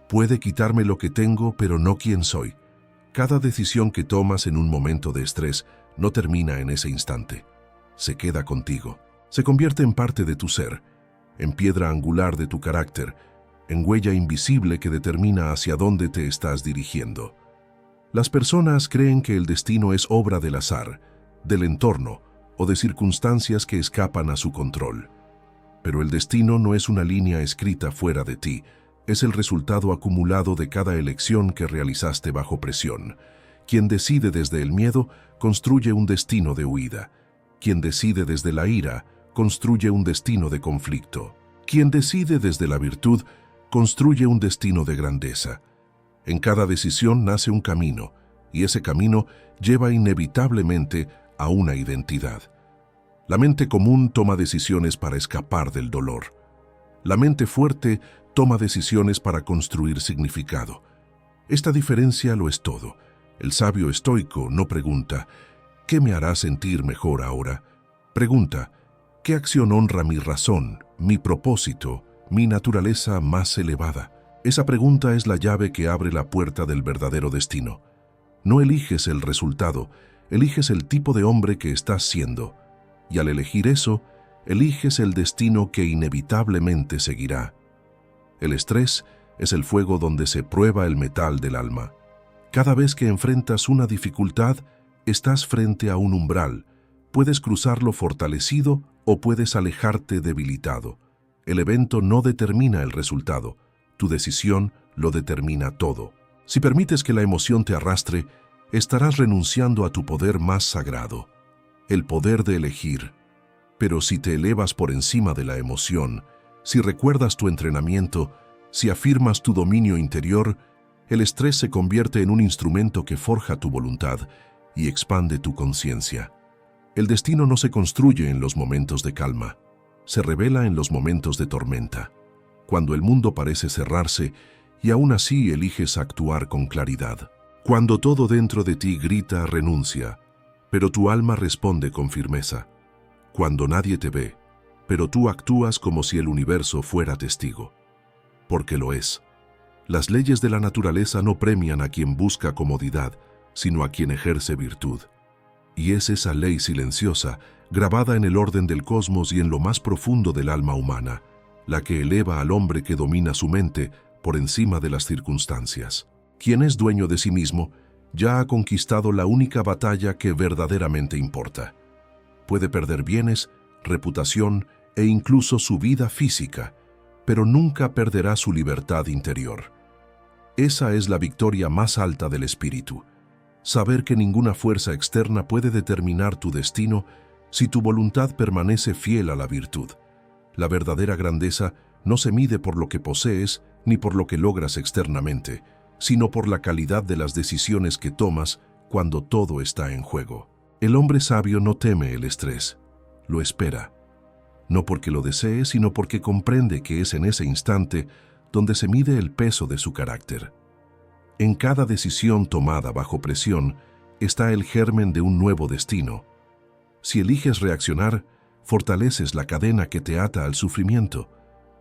Puede quitarme lo que tengo, pero no quién soy. Cada decisión que tomas en un momento de estrés no termina en ese instante. Se queda contigo. Se convierte en parte de tu ser, en piedra angular de tu carácter, en huella invisible que determina hacia dónde te estás dirigiendo. Las personas creen que el destino es obra del azar, del entorno o de circunstancias que escapan a su control. Pero el destino no es una línea escrita fuera de ti, es el resultado acumulado de cada elección que realizaste bajo presión. Quien decide desde el miedo construye un destino de huida. Quien decide desde la ira construye un destino de conflicto. Quien decide desde la virtud construye un destino de grandeza. En cada decisión nace un camino, y ese camino lleva inevitablemente a una identidad. La mente común toma decisiones para escapar del dolor. La mente fuerte toma decisiones para construir significado. Esta diferencia lo es todo. El sabio estoico no pregunta, ¿qué me hará sentir mejor ahora? Pregunta, ¿qué acción honra mi razón, mi propósito, mi naturaleza más elevada? Esa pregunta es la llave que abre la puerta del verdadero destino. No eliges el resultado, eliges el tipo de hombre que estás siendo. Y al elegir eso, eliges el destino que inevitablemente seguirá. El estrés es el fuego donde se prueba el metal del alma. Cada vez que enfrentas una dificultad, estás frente a un umbral. Puedes cruzarlo fortalecido o puedes alejarte debilitado. El evento no determina el resultado. Tu decisión lo determina todo. Si permites que la emoción te arrastre, estarás renunciando a tu poder más sagrado, el poder de elegir. Pero si te elevas por encima de la emoción, si recuerdas tu entrenamiento, si afirmas tu dominio interior, el estrés se convierte en un instrumento que forja tu voluntad y expande tu conciencia. El destino no se construye en los momentos de calma, se revela en los momentos de tormenta, cuando el mundo parece cerrarse y aún así eliges actuar con claridad. Cuando todo dentro de ti grita renuncia, pero tu alma responde con firmeza. cuando nadie te ve, pero tú actúas como si el universo fuera testigo. Porque lo es. Las leyes de la naturaleza no premian a quien busca comodidad, sino a quien ejerce virtud. Y es esa ley silenciosa, grabada en el orden del cosmos y en lo más profundo del alma humana, la que eleva al hombre que domina su mente por encima de las circunstancias. Quien es dueño de sí mismo, ya ha conquistado la única batalla que verdaderamente importa. Puede perder bienes, reputación e incluso su vida física, pero nunca perderá su libertad interior. Esa es la victoria más alta del espíritu. Saber que ninguna fuerza externa puede determinar tu destino si tu voluntad permanece fiel a la virtud. La verdadera grandeza no se mide por lo que posees ni por lo que logras externamente, sino por la calidad de las decisiones que tomas cuando todo está en juego. El hombre sabio no teme el estrés, lo espera. No porque lo desee, sino porque comprende que es en ese instante donde se mide el peso de su carácter. En cada decisión tomada bajo presión está el germen de un nuevo destino. Si eliges reaccionar, fortaleces la cadena que te ata al sufrimiento.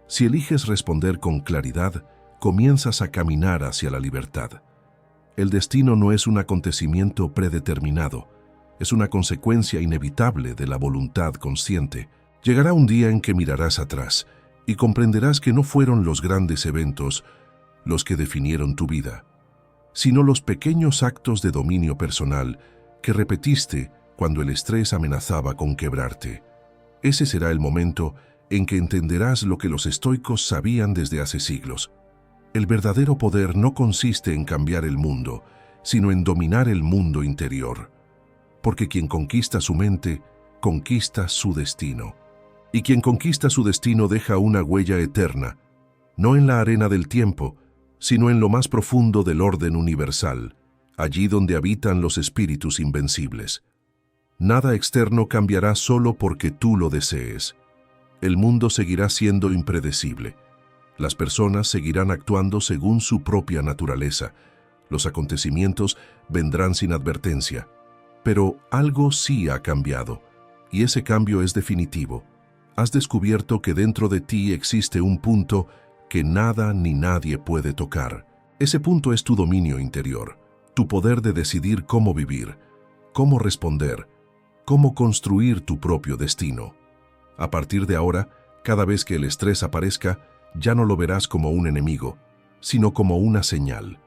Si eliges responder con claridad, comienzas a caminar hacia la libertad. El destino no es un acontecimiento predeterminado, es una consecuencia inevitable de la voluntad consciente. Llegará un día en que mirarás atrás y comprenderás que no fueron los grandes eventos los que definieron tu vida, sino los pequeños actos de dominio personal que repetiste cuando el estrés amenazaba con quebrarte. Ese será el momento en que entenderás lo que los estoicos sabían desde hace siglos. El verdadero poder no consiste en cambiar el mundo, sino en dominar el mundo interior. Porque quien conquista su mente, conquista su destino. Y quien conquista su destino deja una huella eterna, no en la arena del tiempo, sino en lo más profundo del orden universal, allí donde habitan los espíritus invencibles. Nada externo cambiará solo porque tú lo desees. El mundo seguirá siendo impredecible. Las personas seguirán actuando según su propia naturaleza. Los acontecimientos vendrán sin advertencia. Pero algo sí ha cambiado, y ese cambio es definitivo. Has descubierto que dentro de ti existe un punto que nada ni nadie puede tocar. Ese punto es tu dominio interior, tu poder de decidir cómo vivir, cómo responder, cómo construir tu propio destino. A partir de ahora, cada vez que el estrés aparezca, ya no lo verás como un enemigo, sino como una señal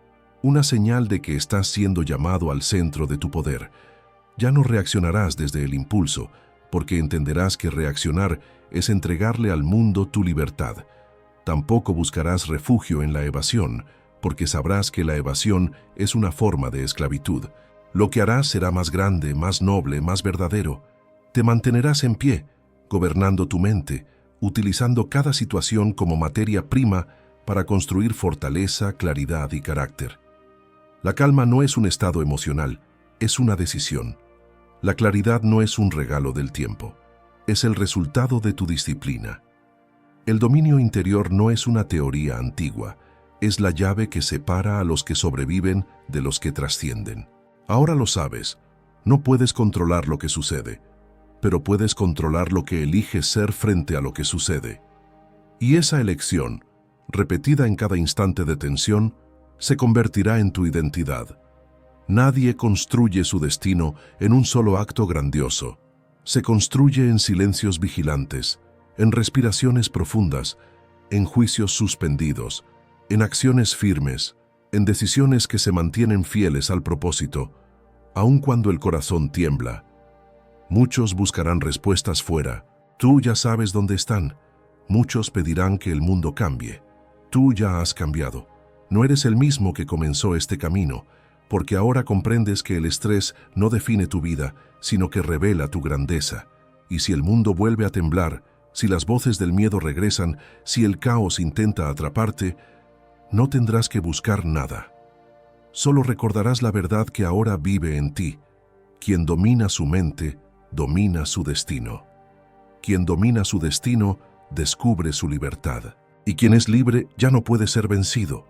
de que estás siendo llamado al centro de tu poder. Ya no reaccionarás desde el impulso, porque entenderás que reaccionar es entregarle al mundo tu libertad. Tampoco buscarás refugio en la evasión, porque sabrás que la evasión es una forma de esclavitud. Lo que harás será más grande, más noble, más verdadero. Te mantenerás en pie, gobernando tu mente, utilizando cada situación como materia prima para construir fortaleza, claridad y carácter. La calma no es un estado emocional, es una decisión. La claridad no es un regalo del tiempo, es el resultado de tu disciplina. El dominio interior no es una teoría antigua, es la llave que separa a los que sobreviven de los que trascienden. Ahora lo sabes, no puedes controlar lo que sucede, pero puedes controlar lo que eliges ser frente a lo que sucede. Y esa elección, repetida en cada instante de tensión, se convertirá en tu identidad. Nadie construye su destino en un solo acto grandioso. Se construye en silencios vigilantes, en respiraciones profundas, en juicios suspendidos, en acciones firmes, en decisiones que se mantienen fieles al propósito, aun cuando el corazón tiembla. Muchos buscarán respuestas fuera. Tú ya sabes dónde están. Muchos pedirán que el mundo cambie. Tú ya has cambiado. No eres el mismo que comenzó este camino, porque ahora comprendes que el estrés no define tu vida, sino que revela tu grandeza. Y si el mundo vuelve a temblar, si las voces del miedo regresan, si el caos intenta atraparte, no tendrás que buscar nada. Solo recordarás la verdad que ahora vive en ti. Quien domina su mente, domina su destino. Quien domina su destino, descubre su libertad. Y quien es libre ya no puede ser vencido.